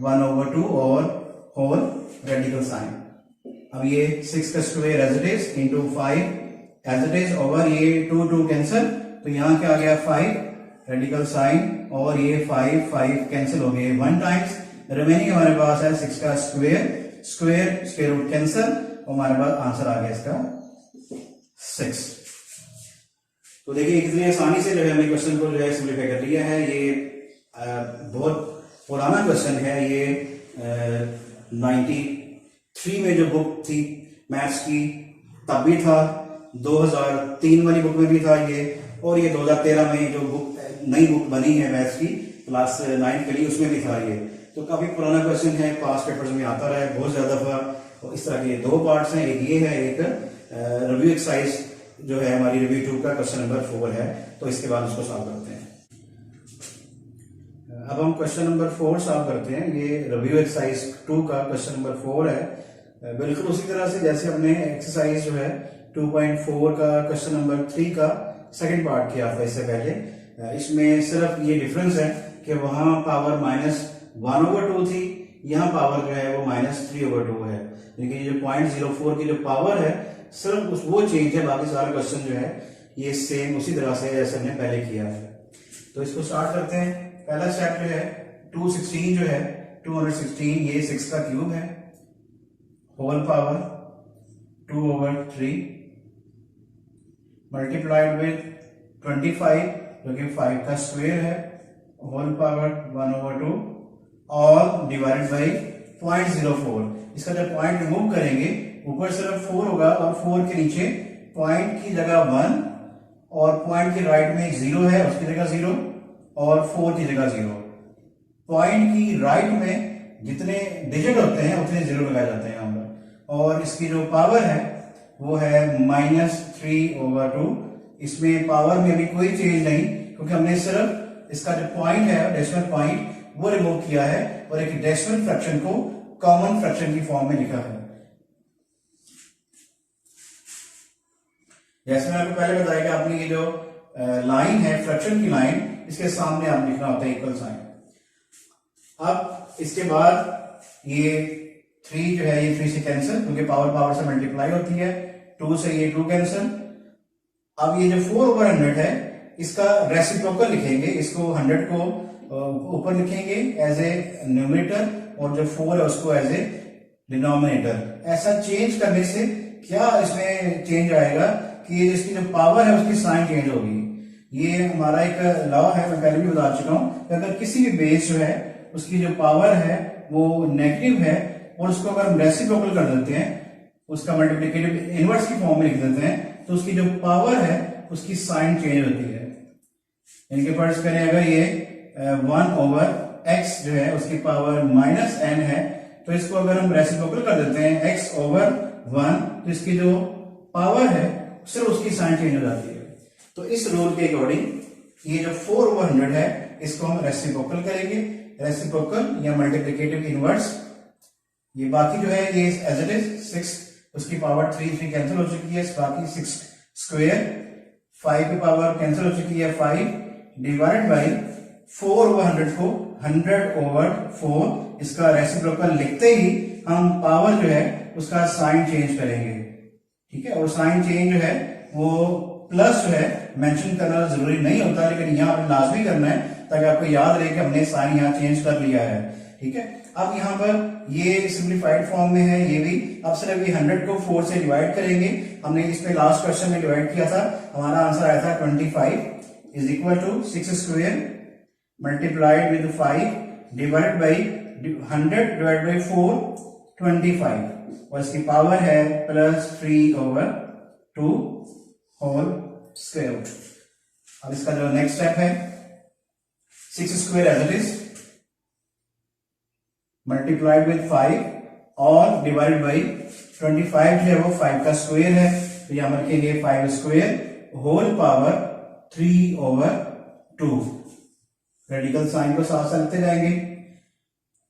1/2 और होल रेडिकल साइन। अब ये 6 का square as it is into 5 as it is over ये 2 कैंसिल, तो यहाँ क्या आ गया 5 रेडिकल साइन और ये 5 कैंसिल हो गए 1 टाइम्स, रिमेनिंग हमारे पास है 6 का स्क्वायर रूट कैंसिल और हमारे पास आंसर आ गया इसका 6। तो देखिए कितनी आसानी से जो है हमने क्वेश्चन को जो है सिंपलीफाई कर लिया है। ये बहुत पुराना क्वेश्चन है, ये 93 में जो बुक थी मैथ्स की तब भी था, 2003 वाली बुक में भी था ये, और ये 2013 में जो बुक नई बुक बनी है मैथ्स की क्लास 9 के लिए उसमें भी था ये। तो काफी पुराना क्वेश्चन है, पास पेपर्स में आता रहा है बहुत ज्यादा दफा। और इस तरह के 2 पार्ट्स हैं, एक ये है, एक रिव्यू एक्सरसाइज जो है हमारी रिव्यू 2 का क्वेश्चन नंबर 4 है, तो इसके बाद उसको सॉल्व करते हैं। अब हम क्वेश्चन नंबर 4 सॉल्व करते हैं। ये रिव्यू एक्सरसाइज 2 का क्वेश्चन नंबर 4 है, बिल्कुल उसी तरह से जैसे हमने एक्सरसाइज जो है 2.4 का क्वेश्चन नंबर 3 का सेकंड पार्ट किया था इससे पहले। इसमें सिर्फ ये डिफरेंस है कि वहां पावर -1/2 थी, यहाँ पावर जो है वो -3/2 है, लेकिन ये जो 0.04 की जो पावर है सिर्फ वो चेंज है, बाकी सारा क्वेश्चन जो है ये सेम उसी तरह से जैसे हमने पहले किया है। तो इसको स्टार्ट करते हैं। पहला स्टेप जो है 216 जो है 216 ये 6 का क्यूब है, होल पावर 2/3 मल्टीप्लाइड विद 25 जो कि 5 का स्क्वायर है, whole power 1/2 all divided by 0.04। इसका जब पॉइंट रिमूव करेंगे ऊपर सिर्फ 4 होगा और 4 के नीचे पॉइंट की जगह 1 और पॉइंट के राइट में 0 है उसकी जगह 0 और 4 की जगह 0। पॉइंट की राइट में जितने डिजिट होते हैं उतने 0 लगाए जाते हैं यहाँ पर। और इसकी जो पावर है वो है -3/2। इसमें पावर में भी कोई चेंज नहीं क्योंकि हमने सिर्फ इसका जो पॉइंट है डेसिमल पॉइंट वो रिमूव किया है और एक डेसिमल फ्रैक्शन को कॉमन फ्रैक्शन की फॉर्म में लिखा है। जैसे मैंने आपको पहले बताया कि आपने ये जो लाइन है फ्रैक्शन की लाइन, इसके सामने आप लिखना होता है इक्वल साइन। अब इसके बाद ये 3 जो है ये 3 से कैंसिल क्योंकि पावर से मल्टीप्लाई होती है, 2 से ये 2 कैंसिल। अब ये जो 4/100 है इसका रेसिप्रोकल लिखेंगे, इसको 100 को ऊपर लिखेंगे एज ए न्यूमरेटर और जो 4 है उसको एज ए डिनोमिनेटर। ऐसा चेंज करने से क्या इसमें चेंज आएगा कि इसकी जो पावर है उसकी साइन चेंज होगी। ये हमारा एक लॉ है, मैं पहले भी बता चुका हूं कि अगर किसी भी बेस जो है उसकी जो पावर है वो नेगेटिव है और उसको अगर हम रेसिप्रोकल कर देते हैं, उसका मल्टीप्लिकेटिव इनवर्स की फॉर्म में लिख देते हैं, तो उसकी जो पावर है उसकी साइन चेंज होती है। इनके फर्स्ट करें अगर ये 1/x जो है उसकी पावर -n है तो इसको अगर हम रेसिप्रोकल कर देते हैं x/1 तो इसकी जो पावर है सिर्फ उसकी साइन चेंज हो जाती है। तो इस रूल के अकॉर्डिंग ये जो 4/100 है इसको हम रेसिप्रोकल करेंगे, रेसिप्रोकल या मल्टीप्लिकेटिव इनवर्स। ये बाकी जो है ये एज इट इज 6 उसकी पावर 3 कैंसिल हो चुकी है, बाकी 6 स्क्वायर 5 की पावर कैंसिल हो चुकी है 5 डिवाइडेड बाई 4/100 को 100/4 इसका रेसिप्रोकल लिखते ही हम पावर जो है उसका साइन चेंज करेंगे, ठीक है। और साइन चेंज जो है वो प्लस जो है मेंशन करना जरूरी नहीं होता, लेकिन यहाँ पर लाजमी करना है ताकि आपको याद रहे कि हमने साइन यहाँ चेंज कर लिया है। ठीक है, अब यहाँ पर ये सिंप्लीफाइड फॉर्म में है, ये भी अब सिर्फ ये 100 को 4 से डिवाइड करेंगे। हमने इसमें लास्ट क्वेश्चन में डिवाइड किया था, हमारा आंसर आया था 25 is equal to 6 square multiplied with 5 divide by 100 divide by 4 25 और इसकी पावर है +3/2 होल स्क्वायर। अब इसका जो नेक्स्ट स्टेप है 6 square as it is multiplied with 5 और डिवाइडेड बाई 25 जो है वो 5 का स्क्वायर है, तो यहां रखेंगे 5 square whole power 3/2। Radical sign को साथ साथ लिखते जाएंगे।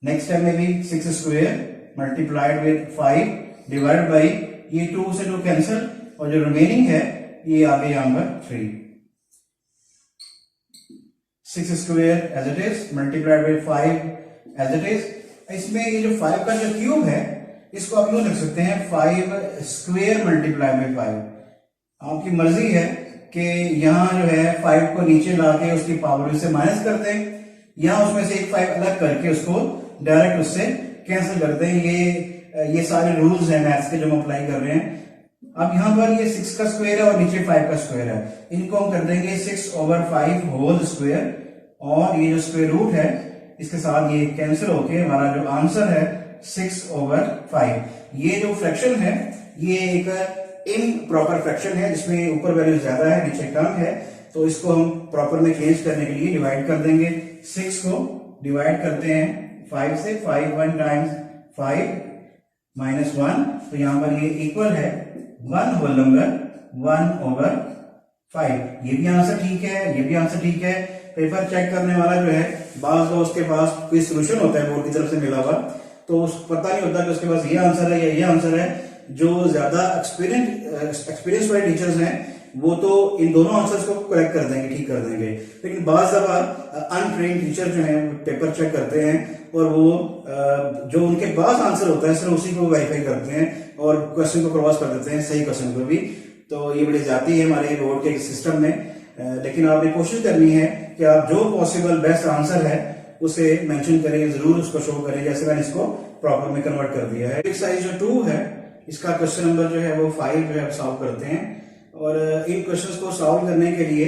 नेक्स्ट स्टेप में भी 6 square multiplied with 5 divided by ये 2 से 2 कैंसिल और जो रिमेनिंग है ये आ गया यहां पर 3। 6 square as it is multiplied with 5 as it is. इसमें ये जो 5 का जो क्यूब है इसको आप यूं लिख सकते हैं 5 स्क्वायर मल्टीप्लाई बाई 5। आपकी मर्जी है कि यहां जो है 5 को नीचे लाके उसकी पावर से माइनस कर दें, या उसमें से एक 5 अलग करके उसको डायरेक्ट उससे कैंसिल कर दें। ये सारे रूल्स हैं मैथ्स के जो हम अप्लाई कर रहे हैं। अब यहां पर ये 6 का स्क्वायर है और नीचे 5 का स्क्वायर है, इनको हम कर देंगे 6/5 होल स्क्वायर और ये जो स्क्वायर रूट है इसके साथ ये कैंसिल होके हमारा जो आंसर है 6/5। ये जो फ्रैक्शन है ये एक इम्प्रॉपर फ्रैक्शन है जिसमें ऊपर वैल्यू ज्यादा है नीचे कम है, तो इसको हम प्रॉपर में चेंज करने के लिए डिवाइड कर देंगे। 6 को डिवाइड करते हैं 5 से, 5 1 टाइम्स 5 -1, तो यहां पर ये इक्वल है 1 होल नंबर 1/5। ये भी आंसर ठीक है, ये भी आंसर ठीक है। पेपर चेक करने वाला जो है बाज दोस्त के पास कोई सोल्यूशन होता है बोर्ड की तरफ से मिला हुआ, तो पता नहीं होता कि उसके पास ये आंसर है या ये आंसर है। जो ज्यादा एक्सपीरियंस वाले टीचर्स हैं वो तो इन दोनों आंसर्स को करेक्ट कर देंगे, ठीक कर देंगे, लेकिन बाज दफा अनट्रेन्ड टीचर जो है पेपर चेक करते हैं और वो जो उनके पास आंसर होता है सिर्फ उसी को वेरीफाई करते हैं और क्वेश्चन को क्रॉस कर देते हैं, सही क्वेश्चन को भी। तो ये बड़ी ज्यादती है हमारे बोर्ड के सिस्टम में, लेकिन आपने कोशिश करनी है कि आप जो पॉसिबल बेस्ट आंसर है उसे मेंशन करें, जरूर उसको शो करें। जैसे मैंने इसको प्रॉपर में कन्वर्ट कर दिया है। एक्सरसाइज जो 2 है इसका क्वेश्चन नंबर जो है वो 5 जो है सॉल्व करते हैं। और इन क्वेश्चंस को सॉल्व करने के लिए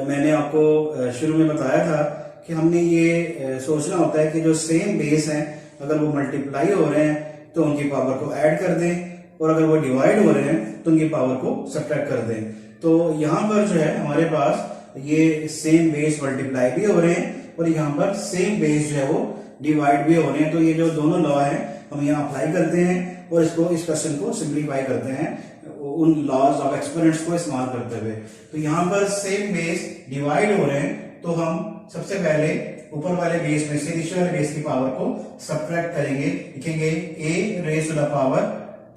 मैंने आपको शुरू में बताया था कि हमने ये सोचना होता है कि जो सेम बेस हैं अगर वो मल्टीप्लाई हो रहे हैं तो उनकी पावर को ऐड कर दें, और अगर वो डिवाइड हो रहे हैं तो उनकी पावर को सब्ट्रैक्ट कर दें। तो यहां पर जो है हमारे पास ये सेम बेस मल्टीप्लाई भी हो रहे हैं और यहाँ पर सेम बेस जो है वो डिवाइड भी हो रहे हैं। तो ये जो दोनों लॉ है हम यहाँ अप्लाई करते हैं और इसको इस क्वेश्चन को सिंप्लीफाई करते हैं उन लॉज ऑफ एक्सपोनेंट्स को इस्तेमाल करते हुए। तो यहाँ पर सेम बेस डिवाइड हो रहे हैं, तो हम सबसे पहले ऊपर वाले बेस में से नीचे वाले बेस की पावर को सब्ट्रैक्ट करेंगे। लिखेंगे a raise to the power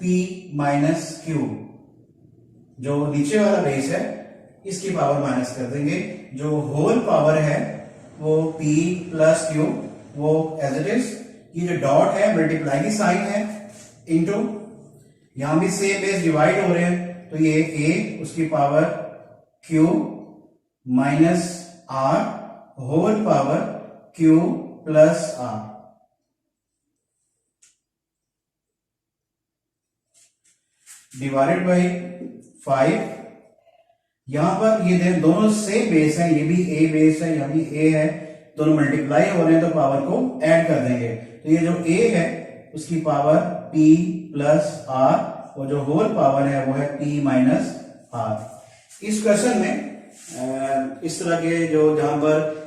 p minus q। जो नीचे वाला बेस है इसकी पावर माइनस कर देंगे, जो होल पावर है वो p प्लस q वो एज इट इज। ये जो डॉट है मल्टीप्लाई की साइन है इनटू, यहां भी सेम बेस डिवाइड हो रहे हैं तो ये a उसकी power q minus r whole power q plus r। Divided by 5। यहां पर ये दोनों सेम बेस है, ये भी a बेस है, यहां भी a है, दोनों मल्टीप्लाई हो रहे हैं तो पावर को ऐड कर देंगे। तो ये जो a है उसकी पावर p प्लस r और जो होल पावर है वो है p माइनस r। इस क्वेश्चन में इस तरह के जो जहां पर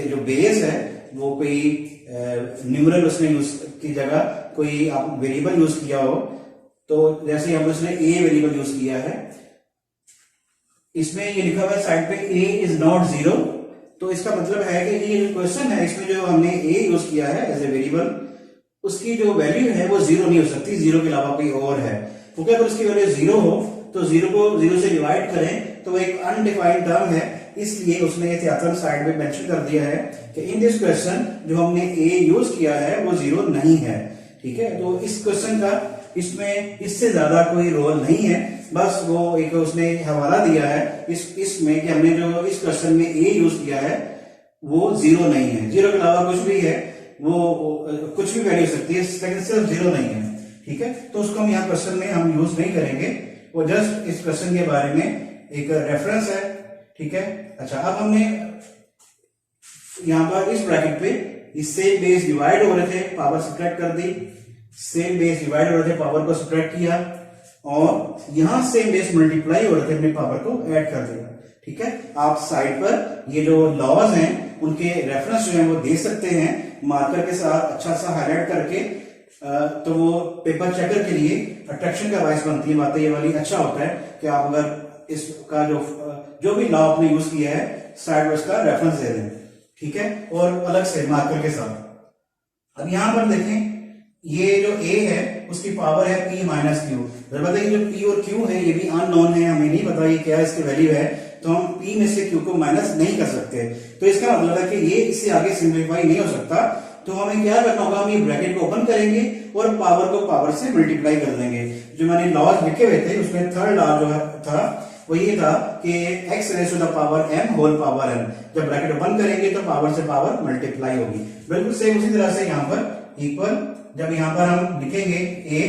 जो बेस है वो कोई न्यूमरल उसने यूज की जगह कोई आप वेरिएबल यूज किया हो, तो जैसे हम उसने a वेरिएबल यूज किया है, इसमें ये लिखा हुआ है साइड पे a इज नॉट 0, तो इसका मतलब है कि ये जो क्वेश्चन है इसमें जो हमने a यूज किया है एज ए वेरिएबल उसकी जो वैल्यू है वो 0 नहीं हो सकती, 0 के अलावा कोई और है, क्योंकि अगर उसकी वैल्यू 0 हो तो 0 को 0 से डिवाइड करें तो वो एक अनडिफाइंड टर्म है, इसलिए उसने एहतियातन साइड में मेंशन कर दिया है कि इन दिस क्वेश्चन जो हमने a यूज किया है वो 0 नहीं है। ठीक है, तो इस क्वेश्चन का इसमें इससे ज्यादा कोई रोल नहीं है, बस वो एक उसने हवाला दिया है इसमें कि हमने जो इस क्वेश्चन में a यूज किया है वो जीरो नहीं है, जीरो के अलावा कुछ भी है वो कुछ भी वैल्यू हो सकती है, लेकिन सिर्फ जीरो नहीं है। ठीक है, तो उसको हम यहाँ क्वेश्चन में हम यूज नहीं करेंगे, वो जस्ट इस क्वेश्चन के बारे में एक रेफरेंस है। ठीक है, अच्छा अब हमने यहाँ पर इस ब्रैकेट पे इससे बेस डिवाइड हो रहे थे, पावर सब्ट्रैक्ट कर दी, सेम बेस डिवाइड हो रहे थे, पावर को सब्ट्रैक्ट किया, और यहां सेम बेस मल्टीप्लाई हो रहे थे, हमने पावर को ऐड कर दिया। ठीक है, आप साइड पर ये जो लॉज हैं उनके रेफरेंस जो है वो दे सकते हैं मार्कर के साथ अच्छा सा हाईलाइट करके, तो वो पेपर चेकर के लिए अट्रैक्शन का बायस बनती है बातें ये वाली। अच्छा होता है कि आप अगर इसका जो भी लॉ आपने यूज किया है साइड में उसका रेफरेंस दे दें। ठीक है, और अलग से मार्कर के साथ। अब यहां पर देखें, ये जो a है उसकी पावर है p माइनस क्यू। बताइए जो p और q है ये भी अननोन है, हमें नहीं पता ये क्या इसकी वैल्यू है, तो हम p में से q को माइनस नहीं कर सकते। तो इसका मतलब है कि ये इससे आगे सिंप्लीफाई नहीं हो सकता। तो हमें क्या करना होगा, हम ये ब्रैकेट को ओपन करेंगे और पावर को पावर से मल्टीप्लाई कर देंगे। जो मैंने लॉज लिखे हुए थे उसमें थर्ड लॉ जो था वो ये था कि x raise to the power m whole power n। जब ब्रैकेट ओपन करेंगे तो पावर से पावर मल्टीप्लाई होगी। बिल्कुल सेम उसी तरह से यहाँ पर इक्वल, जब यहाँ पर हम लिखेंगे a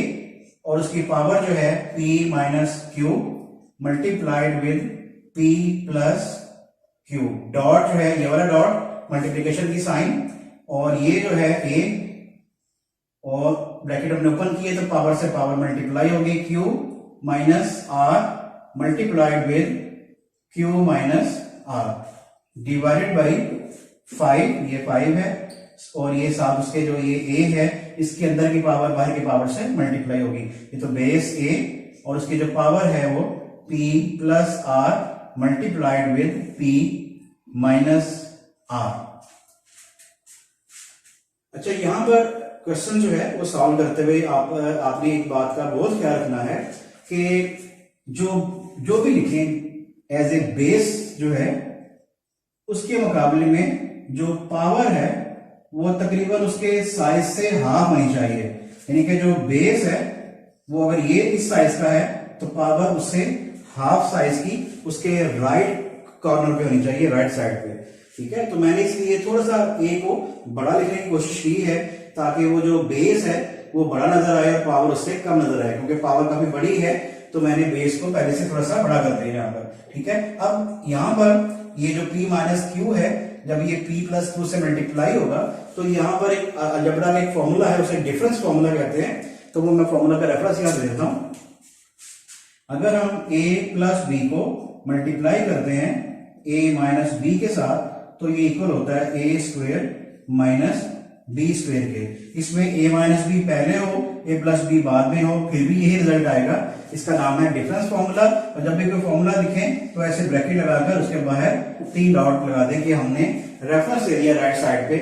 और उसकी पावर जो है p minus Q multiplied with p plus Q, dot जो है ये वाला डॉट मल्टीप्लीकेशन की साइन, और ये जो है a, और ब्रैकेट हमने ओपन किए तो पावर से पावर मल्टीप्लाई होगी, q minus r multiplied with q minus r divided by 5, ये 5 है, और ये साथ उसके जो ये a है इसके अंदर की पावर बाहर की पावर से मल्टीप्लाई होगी। ये तो बेस a और उसकी जो पावर है वो p plus r multiplied with p minus r। अच्छा, यहां पर क्वेश्चन जो है वो सॉल्व करते हुए आपने एक बात का बहुत ख्याल रखना है कि जो भी लिखें एज ए बेस जो है उसके मुकाबले में जो पावर है वो तकरीबन उसके साइज से हाफ होनी चाहिए। यानी कि जो बेस है वो अगर ये इस साइज का है तो पावर उससे हाफ साइज की उसके राइट कॉर्नर पे होनी चाहिए, राइट साइड पे। ठीक है, तो मैंने इसलिए थोड़ा सा a को बड़ा लिखने की कोशिश की है ताकि वो जो बेस है वो बड़ा नजर आए और पावर उससे कम नजर आए, क्योंकि पावर काफी बड़ी है तो मैंने बेस को पहले से थोड़ा सा बड़ा कर दिया यहाँ पर। ठीक है, अब यहाँ पर ये जो p माइनस क्यू है, जब ये p प्लस क्यू से मल्टीप्लाई होगा तो यहाँ पर एक अलजेब्रा का एक फॉर्मूला है, उसे डिफरेंस फॉर्मूला कहते हैं। तो वो मैं फॉर्मूला का रेफरेंस यहाँ दे देता हूं। अगर हम a प्लस बी को मल्टीप्लाई करते हैं a माइनस बी के साथ तो ये इक्वल होता है a square minus B square के। इसमें a माइनस बी पहले हो, a प्लस बी बाद में हो, फिर भी यही रिजल्ट आएगा। इसका नाम है डिफरेंस फॉर्मूला। और जब भी कोई फॉर्मूला लिखें तो ऐसे ब्रैकेट लगाकर उसके बाहर 3 डॉट लगा दें कि हमने रेफरेंस दे दिया राइट साइड पे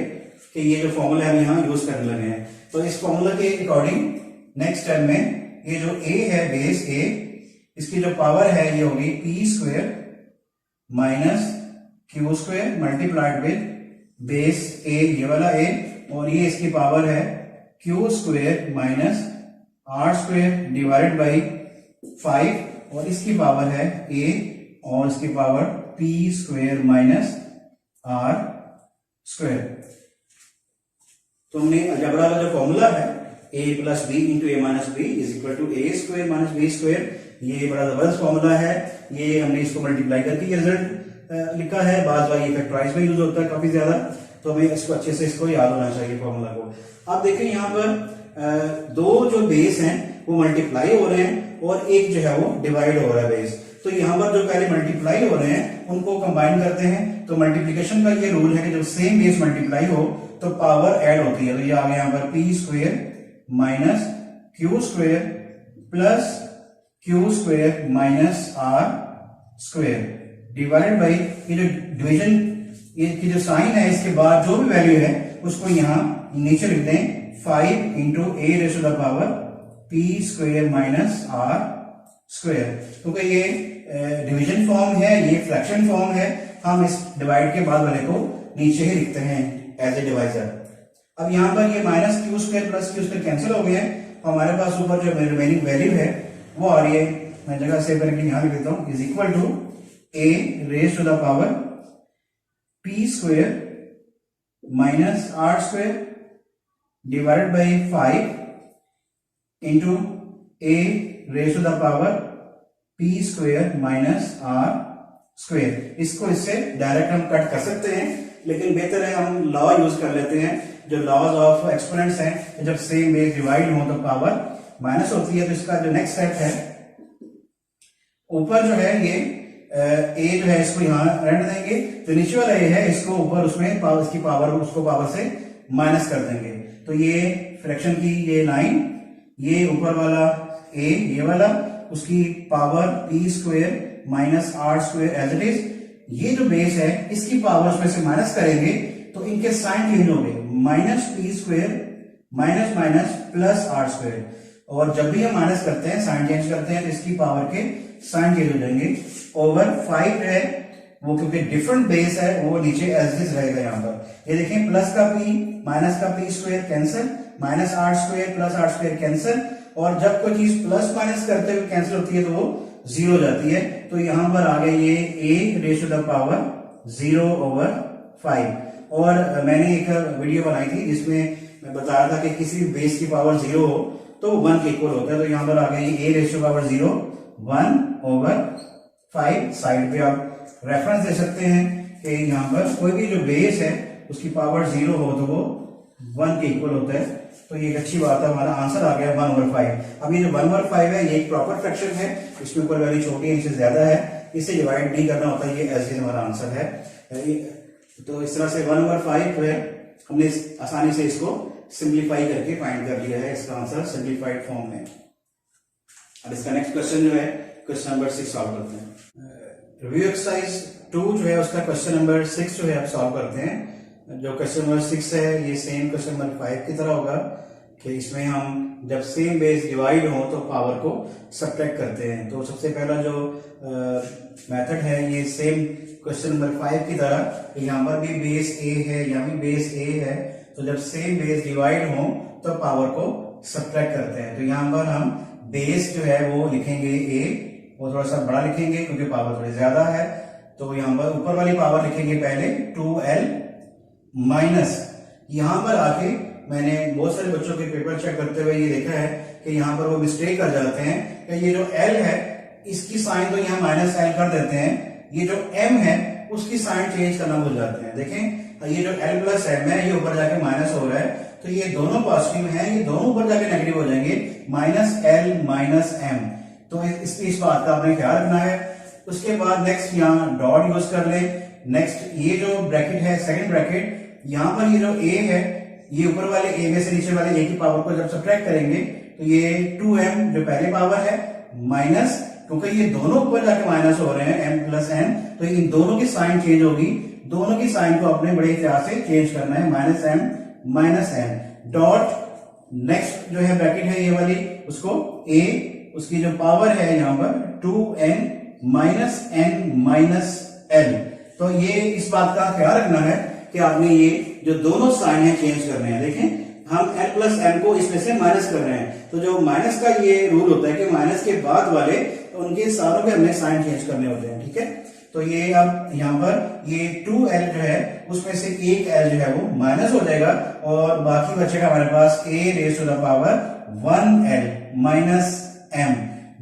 कि ये जो फॉर्मूला हम यहाँ यूज करने लगे हैं। तो इस फॉर्मूला के अकॉर्डिंग नेक्स्ट स्टेप में ये जो a है बेस a, इसकी जो पावर है ये होगी p square minus q square multiplied with base a, ये वाला a, और ये इसकी पावर है q square minus r square divided by 5, और इसकी पावर है a और इसकी power p square minus r square. तो हमने अलजेब्रा का जो फॉर्मूला है a plus b into a minus b is equal to a square minus B square, ये बड़ा जबरदस्त फॉर्मूला है। ये हमने इसको मल्टीप्लाई करके ये रिजल्ट लिखा है। बाद बार ये फैक्टराइज में यूज होता है काफी ज्यादा, तो हमें इसको अच्छे से इसको याद होना चाहिए फॉर्मूला को। आप देखें यहाँ पर दो जो बेस हैं वो मल्टीप्लाई हो रहे हैं और एक जो है वो डिवाइड हो रहा है बेस। तो यहाँ पर जो पहले मल्टीप्लाई हो रहे हैं उनको कंबाइन करते हैं। तो मल्टीप्लीकेशन का ये रूल है कि जब सेम बेस मल्टीप्लाई हो तो पावर ऐड होती है। तो ये आ गया यहाँ पर p square minus q square plus Q square minus r square divided by ये जो डिवीजन की जो साइन है इसके बाद जो भी वैल्यू है उसको यहाँ नीचे लिख दें 5 into a raise to the power p square minus r square. क्योंकि ये डिवीजन फॉर्म है, ये फ्रैक्शन फॉर्म है, हम इस डिवाइड के बाद वाले को नीचे ही लिखते हैं एज ए डिवाइजर। अब यहाँ पर ये minus q square plus Q square cancel हो गया है, हमारे पास ऊपर जो रिमेनिंग वैल्यू है वो आ रही है, मैं जगह सेव करके यहाँ लिख देता हूँ, is equal to a raise to the power p square minus r square divided by 5 into a raise to the power p square minus r square. इसको इससे डायरेक्ट हम कट कर सकते हैं, लेकिन बेहतर है हम लॉ यूज कर लेते हैं, जो लॉज ऑफ एक्सपोनेंट्स हैं। जब सेम बेस डिवाइड हो तो पावर माइनस होती है। तो इसका जो नेक्स्ट स्टेप है, ऊपर जो है ये ए जो है इसको यहाँ रख देंगे, तो नीचे वाला ए है इसको ऊपर उसमें इसकी पावर उसको पावर से माइनस कर देंगे। तो ये फ्रैक्शन की ये लाइन, ये ऊपर वाला ए ये वाला, उसकी power p square minus r square as it is. ये जो बेस है इसकी पावर उसमें से माइनस करेंगे तो इनके साइन चेंज हो गए, minus p square minus minus plus r square. और जब भी हम माइनस करते हैं साइन चेंज करते हैं तो इसकी पावर के साइन चेंज हो जाएंगे। ओवर 5 है वो, क्योंकि डिफरेंट बेस है वो नीचे एज इट इज रहेगा। यहाँ पर ये देखें, प्लस का पी माइनस का p square cancel, minus r square plus r square cancel. और जब कोई चीज प्लस माइनस करते हुए कैंसिल होती है तो वो 0 हो जाती है। तो यहां पर आ गया ये a raise to the power 0/5। और मैंने एक वीडियो बनाई थी जिसमें मैं बता रहा था कि किसी बेस की पावर 0 हो तो 1 के इक्वल होता है। तो यहां पर आ गया ये a raise to power 0 1/5। Side पे आप रेफरेंस दे सकते हैं कि यहाँ पर कोई भी जो बेस है उसकी पावर 0 हो तो वो 1 के इक्वल होता है। तो ये एक अच्छी बात है, हमारा आंसर आ गया 1/5। अब ये जो 1/5 है ये एक प्रॉपर फ्रैक्शन है, इसमें ऊपर वाली छोटी है इससे ज्यादा है, इसे डिवाइड नहीं करना होता, ये एज इट हमारा आंसर है। तो इस तरह से 1/5 जो है हमने आसानी से इसको सिंप्लीफाई करके फाइंड कर लिया है, इसका आंसर सिंप्लीफाइड फॉर्म में। अब इसका नेक्स्ट क्वेश्चन जो है क्वेश्चन नंबर 6 सॉल्व करते हैं। रिव्यू एक्सरसाइज 2 जो है उसका क्वेश्चन नंबर 6 जो है आप सॉल्व करते हैं। जो क्वेश्चन नंबर 6 है ये सेम क्वेश्चन नंबर 5 की तरह होगा कि इसमें हम जब सेम बेस डिवाइड हो तो पावर को सब्ट्रैक्ट करते हैं। तो सबसे पहला जो मेथड है ये सेम क्वेश्चन नंबर 5 की तरह, यहाँ पर भी बेस ए है, यहाँ भी बेस ए है। तो जब सेम बेस डिवाइड हो तो पावर को सब्ट्रैक्ट करते हैं। तो यहाँ पर हम बेस जो है वो लिखेंगे ए, वो थोड़ा सा बड़ा लिखेंगे क्योंकि पावर थोड़ी ज्यादा है। तो यहाँ पर ऊपर वाली पावर लिखेंगे पहले 2l माइनस, यहां पर आके मैंने बहुत सारे बच्चों के पेपर चेक करते हुए ये देखा है कि यहां पर वो मिस्टेक कर जाते हैं कि ये जो l है इसकी साइन तो यहाँ माइनस l कर देते हैं, ये जो m है उसकी साइन चेंज करना भूल जाते हैं। देखें ये जो l प्लस m है ये ऊपर जाके माइनस हो रहा है, तो ये दोनों पॉजिटिव हैं, ये दोनों ऊपर जाके नेगेटिव हो जाएंगे, माइनस l माइनस m। तो इस बात का आपने ख्याल रखना है। उसके बाद नेक्स्ट यहाँ डॉट यूज कर ले। नेक्स्ट ये जो ब्रैकेट है सेकंड ब्रैकेट, यहाँ पर ये जो a है ये ऊपर वाले a में से नीचे वाले a की पावर को जब सब्ट्रैक्ट करेंगे तो ये 2m जो पहले पावर है माइनस, क्योंकि ये दोनों ऊपर जाके माइनस हो रहे हैं m प्लस n, तो इन दोनों की साइन चेंज होगी। दोनों की साइन को अपने बड़े इतिहास से चेंज करना है, minus m minus n dot next जो है ब्रैकेट है ये वाली, उसको a उसकी जो पावर है यहाँ पर 2n minus n minus l। तो ये इस बात का ख्याल रखना है कि आपने ये जो दोनों साइन है चेंज करने हैं। देखें हम n प्लस m को इसमें से माइनस कर रहे हैं, तो जो माइनस का ये रूल होता है कि माइनस के बाद वाले तो उनके सारों के हमने साइन चेंज करने होते हैं, ठीक है। तो ये अब यहाँ पर ये 2l जो है उसमें से एक l जो है वो माइनस हो जाएगा और बाकी बचेगा हमारे पास a raise to the power 1l minus m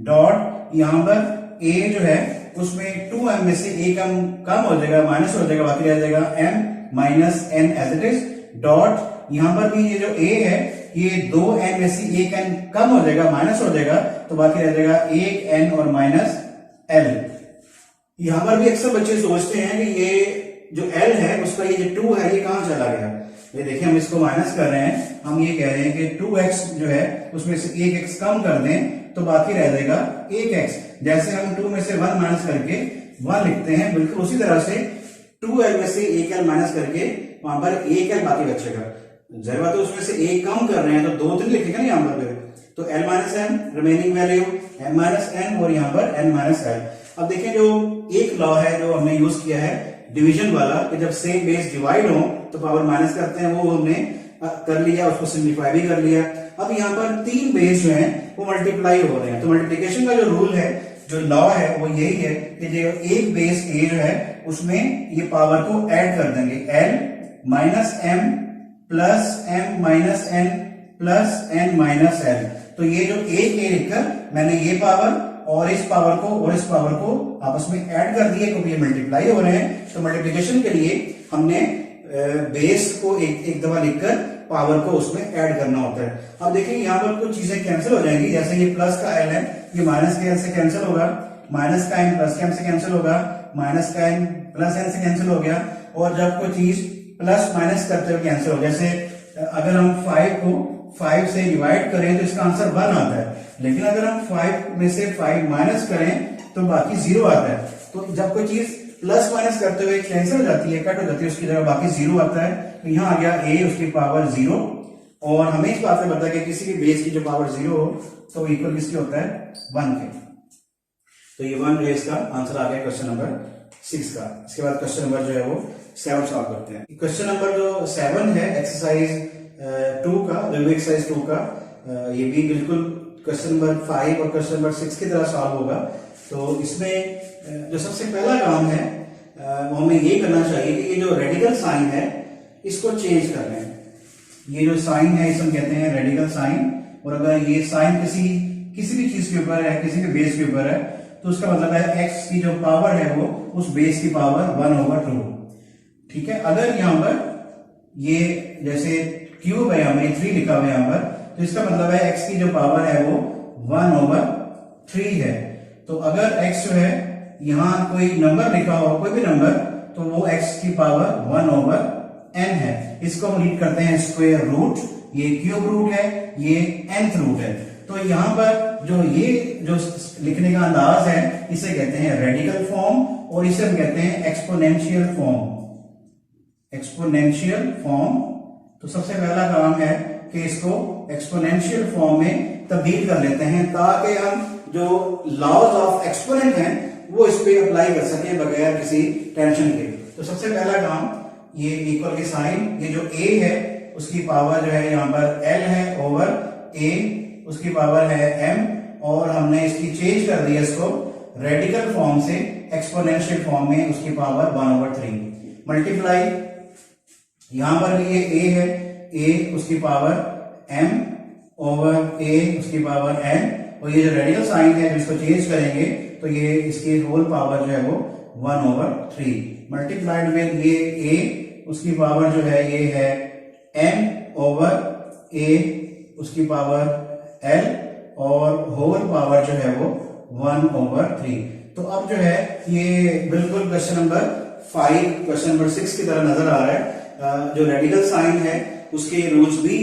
dot यहाँ पर a जो है उसमें 2m में से एक m कम हो जाएगा, माइनस हो जाएगा, बाकी रह जाएगा m minus n as it is dot यहाँ पर भी ये जो a है ये 2n में से एक n कम हो जाएगा, माइनस हो जाएगा, तो बाकी रह जाएगा एक n और माइनस l। यहाँ पर भी अक्सर बच्चे सोचते हैं कि ये जो l है उसका ये जो 2 है ये कहाँ चला गया। ये देखिए हम इसको माइनस कर रहे हैं, हम ये कह रहे हैं कि 2x जो है उसमें से एक x कम कर दें तो बाकी रह जाएगा एक x। जैसे हम 2 में से 1 माइनस करके 1 लिखते हैं, बिल्कुल उसी तरह से 2l में से एक l माइनस करके वहां पर एक l बाकी बचेगा। जब बात है उसमें से एक कम कर रहे हैं तो 2 3 लिखेगा ना यहाँ पर, तो l minus m remaining value m minus n और यहाँ पर n माइनस l। अब देखिए जो एक लॉ है जो हमने यूज किया है डिवीजन वाला कि जब सेम बेस डिवाइड हो तो पावर माइनस करते हैं, वो हमने कर लिया, उसको सिंप्लीफाई भी कर लिया। अब यहाँ पर 3 बेस जो हैं वो मल्टीप्लाई हो रहे हैं, तो मल्टीप्लिकेशन का जो रूल है जो लॉ है वो यही है कि जो एक बेस a जो है उसमें ये पावर को ऐड कर देंगे l minus m plus m minus n plus n minus l. तो ये जो एक ए लिखकर मैंने ये पावर और इस पावर को आपस में ऐड कर दिए क्योंकि ये मल्टीप्लाई हो रहे हैं। तो मल्टीप्लिकेशन के लिए हमने बेस को एक दफा लिखकर पावर को उसमें ऐड करना होता है। अब देखिए यहाँ पर कुछ चीजें कैंसिल हो जाएंगी, जैसे ये प्लस का एल है, ये माइनस के एल से कैंसिल होगा, माइनस का एन प्लस के एम से कैंसिल होगा, माइनस का एन प्लस एन से कैंसिल हो गया। और जब कोई चीज प्लस माइनस करते हुए कैंसिल हो, जैसे अगर हम 5 को 5 से डिवाइड करें तो इसका आंसर 1 आता है, लेकिन अगर हम 5 में से 5 माइनस करें तो बाकी 0 आता है। तो जब कोई चीज प्लस माइनस करते हुए कैंसिल हो जाती है, कट हो जाती है, उसकी जगह बाकी 0 आता है। तो यहाँ आ गया a उसकी पावर 0, और हमें इस बात में पता है कि किसी भी बेस की जो पावर 0 हो तो इक्वल किसकी होता है, 1 के। तो ये 1 जो इसका आंसर आ गया क्वेश्चन नंबर 6 का। इसके बाद क्वेश्चन नंबर जो है वो 7 सॉल्व करते हैं। क्वेश्चन नंबर जो 7 है एक्सरसाइज 2 का, रिव्यू एक्सरसाइज 2 का, ये भी बिल्कुल क्वेश्चन नंबर 5 और क्वेश्चन नंबर 6 की तरह सॉल्व होगा। तो इसमें जो सबसे पहला काम है वो हमें ये करना चाहिए कि ये जो रेडिकल साइन है इसको चेंज कर लें। ये जो साइन है इसे हम कहते हैं रेडिकल साइन, और अगर ये साइन किसी भी चीज के ऊपर है, किसी भी बेस के ऊपर है, तो उसका मतलब है एक्स की जो पावर है वो उस बेस की पावर 1/2। ठीक है, अगर यहाँ पर ये जैसे क्यूब है, हमें 3 लिखा हुआ है यहाँ पर, तो इसका मतलब है एक्स की जो पावर है वो 1/3 है। तो अगर x जो है यहां कोई नंबर लिखा हो, कोई भी नंबर, तो वो x की पावर 1/n है। इसको हम रीड करते हैं स्क्वायर रूट, ये क्यूब रूट है, ये nth रूट है। तो यहां पर जो ये जो लिखने का अंदाज है इसे कहते हैं रेडिकल फॉर्म, और इसे हम कहते हैं एक्सपोनेंशियल फॉर्म। Exponential form. तो सबसे पहला काम है कि इसको एक्सपोनेंशियल फॉर्म में तब्दील कर लेते हैं, ताकि हम जो लॉज ऑफ एक्सपोनेंट हैं वो इस पे अप्लाई कर सकें बगैर किसी टेंशन के। तो सबसे पहला काम, ये इक्वल के साइन, ये जो a है उसकी पावर जो है यहाँ पर l है ओवर a, उसकी पावर है m, और हमने इसकी चेंज कर दी इसको रेडिकल फॉर्म से एक्सपोनेंशियल फॉर्म में, उसकी पावर 1/3 मल्टीप्लाई, यहां पर भी ये a है, a उसकी पावर m ओवर a उसकी पावर n, और ये जो रेडिकल साइन है जिसको चेंज करेंगे तो ये इसकी होल पावर जो है वो 1/3 मल्टीप्लाइड विद ये a उसकी पावर जो है ये है m ओवर a उसकी पावर l, और होल पावर जो है वो 1/3। तो अब जो है ये बिल्कुल क्वेश्चन नंबर 5 क्वेश्चन नंबर 6 की तरह नजर आ रहा है। जो रेडिकल साइन है उसके रूल्स भी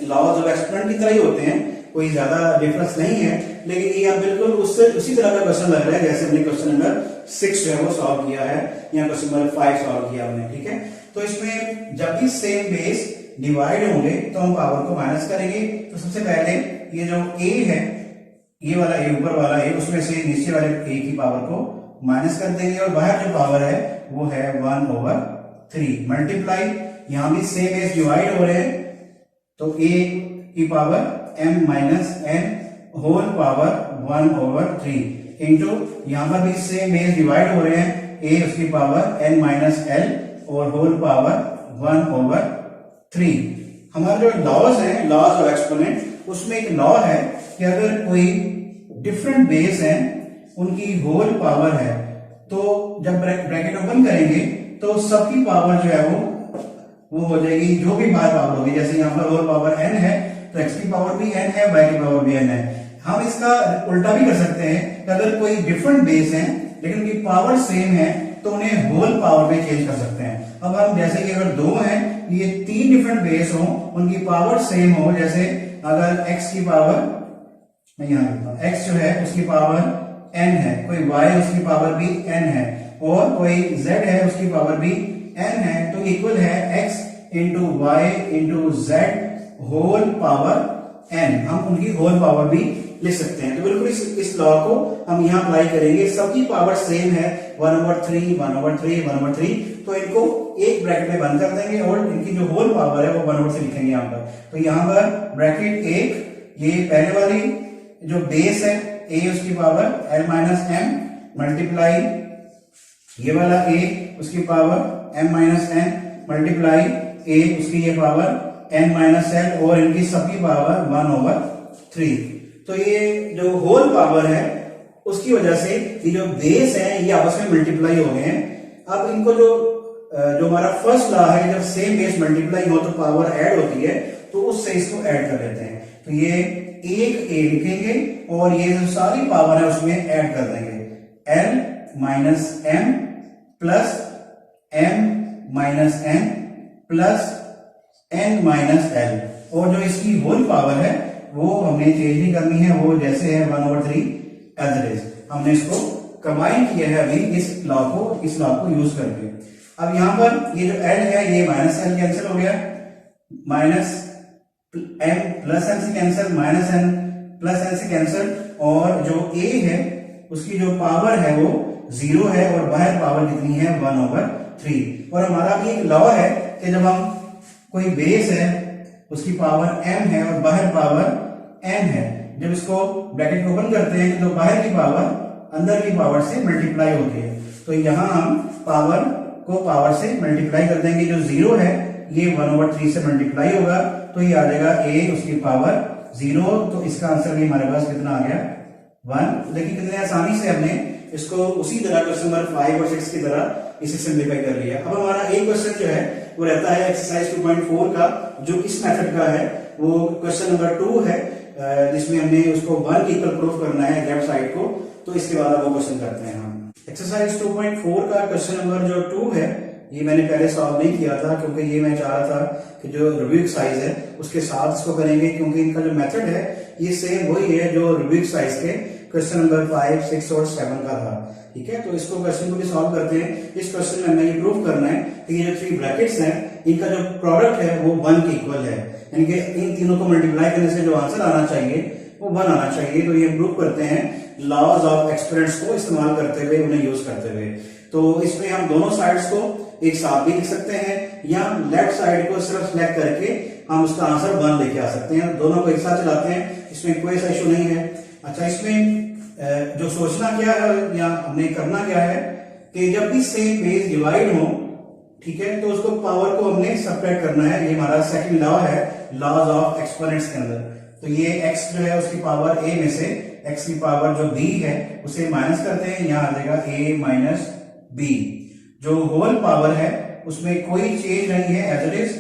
लॉज ऑफ एक्सपोनेंट की तरह ही होते हैं, कोई ज्यादा डिफरेंस नहीं है, लेकिन ये यहाँ बिल्कुल उससे उसी तरह का क्वेश्चन लग रहा है जैसे हमने क्वेश्चन नंबर 6 जो है वो सॉल्व किया है, यहाँ क्वेश्चन नंबर 5 सॉल्व किया हमने। ठीक है, तो इसमें जब भी सेम बेस डिवाइड होंगे तो हम पावर को माइनस करेंगे। तो सबसे पहले ये जो a है, ये वाला a, ऊपर वाला a, उसमें से नीचे वाले a की पावर को माइनस कर देंगे, और बाहर जो पावर है वो है 1/3 मल्टीप्लाई, यहां भी सेम बेस डिवाइड हो रहे हैं तो a की power m minus n whole power 1/3 into, यहां पर भी सेम बेस डिवाइड हो रहे हैं, a उसकी पावर n माइनस l और होल पावर 1/3। हमारा जो लॉज है, लॉज ऑफ एक्सपोनेंट, उसमें एक लॉ है कि अगर कोई डिफरेंट बेस है उनकी होल पावर है, तो जब ब्रैकेट ओपन करेंगे तो सबकी पावर जो है वो हो जाएगी, जो भी बाहर पावर होगी। जैसे यहाँ पर होल पावर n है तो x की पावर भी n है, y की पावर भी n है। हम इसका उल्टा भी कर सकते हैं कि अगर कोई डिफरेंट बेस है लेकिन उनकी पावर सेम है तो उन्हें होल पावर में चेंज कर सकते हैं। अब हम जैसे कि अगर 2 हैं, ये 3 डिफरेंट बेस हो, उनकी पावर सेम हो, जैसे अगर x की पावर, मैं यहाँ लिखता हूँ, x जो है उसकी पावर n है, कोई y उसकी पावर भी n है, और कोई z है उसकी पावर भी n है, तो इक्वल है x into y into z whole power n। हम उनकी होल पावर भी लिख सकते हैं। तो बिल्कुल इस लॉ को हम यहाँ अप्लाई करेंगे। सबकी पावर सेम है 1/3 1/3 1/3, तो इनको एक ब्रैकेट में बंद कर देंगे और इनकी जो होल पावर है वो 1/3 लिखेंगे यहाँ पर। तो यहाँ पर ब्रैकेट 1, ये पहले वाली जो बेस है a उसकी power l minus m multiply ये वाला a उसकी power m minus n multiply A उसकी ये पावर n माइनस एल और इनकी सबकी पावर 1/3। तो ये जो होल पावर है उसकी वजह से ये जो बेस है ये आपस में मल्टीप्लाई हो गए हैं। अब इनको जो हमारा फर्स्ट लॉ है, जब सेम बेस मल्टीप्लाई हो तो पावर ऐड होती है, तो उससे इसको ऐड कर लेते हैं। तो ये एक ए लिखेंगे और ये जो सारी पावर है उसमें ऐड कर देंगे, l minus m plus m minus n plus n minus l, और जो इसकी होल पावर है वो हमने चेंज नहीं करनी है, वो जैसे है 1/3 एज इट इज। हमने इसको कंबाइन किया है अभी इस लॉ को यूज करके। अब यहां पर ये जो एल है ये माइनस एल कैंसिल हो गया, माइनस एम प्लस एन से cancel, minus n plus n से कैंसिल, और जो ए है उसकी जो पावर है वो 0 है और बाहर पावर कितनी है 1/3। और हमारा भी एक लॉ है कि जब हम कोई बेस है उसकी पावर m है और बाहर पावर n है, जब इसको ब्रैकेट ओपन करते हैं तो बाहर की पावर अंदर की पावर से मल्टीप्लाई होती है। तो यहां हम पावर को पावर से मल्टीप्लाई कर देंगे, जो 0 है ये 1/3 से मल्टीप्लाई होगा तो ये आ जाएगा a उसकी पावर 0। तो इसका आंसर भी हमारे पास कितना आ गया 1। देखिए कितने आसानी से हमने इसको उसी तरह क्वेश्चन नंबर 5 और 6 की तरह इसे सिंप्लीफाई कर लिया। अब हमारा एक क्वेश्चन जो है वो रहता है एक्सरसाइज 2.4 का, जो इस मेथड का है, वो क्वेश्चन नंबर 2 है, जिसमें हमने उसको 1 के इक्वल प्रूफ करना है लेफ्ट साइड को। तो इसके बाद वो क्वेश्चन करते हैं हम। एक्सरसाइज 2.4 का क्वेश्चन नंबर जो 2 है ये मैंने पहले सॉल्व नहीं किया था, क्योंकि ये मैं चाह रहा था कि जो रिव्यू एक्सरसाइज है उसके साथ इसको करेंगे, क्योंकि इनका जो मेथड है ये सेम वही है जो रिव्यू एक्सरसाइज के क्वेश्चन नंबर 5, 6 और 7 का था। ठीक है, तो इसको क्वेश्चन को भी सॉल्व करते हैं। इस क्वेश्चन में हमें ये प्रूव करना है कि ये जो 3 ब्रैकेट्स हैं इनका जो प्रोडक्ट है वो 1 के इक्वल है, यानी कि इन तीनों को मल्टीप्लाई करने से जो आंसर आना चाहिए वो 1 आना चाहिए। तो ये प्रूव करते हैं लॉज ऑफ एक्सपेरेंट्स को इस्तेमाल करते हुए, उन्हें यूज करते हुए। तो इसमें हम दोनों साइड्स को एक साथ भी लिख सकते हैं, या लेफ्ट साइड को सिर्फ सिलेक्ट करके हम उसका आंसर 1 लेके आ सकते हैं। दोनों को एक साथ चलाते हैं, इसमें कोई ऐसा इशू नहीं है। अच्छा, इसमें जो सोचना क्या है या हमने करना क्या है कि जब भी सेम बेस डिवाइड हो, ठीक है, तो उसको पावर को हमने सब्ट्रैक्ट करना है। ये हमारा सेकंड लॉ है लॉज ऑफ एक्सपोनेंट्स के अंदर। तो ये x जो है उसकी पावर a में से x की पावर जो b है उसे माइनस करते हैं, यहां आ जाएगा a माइनस b। जो होल पावर है उसमें कोई चेंज नहीं है एज इट इज,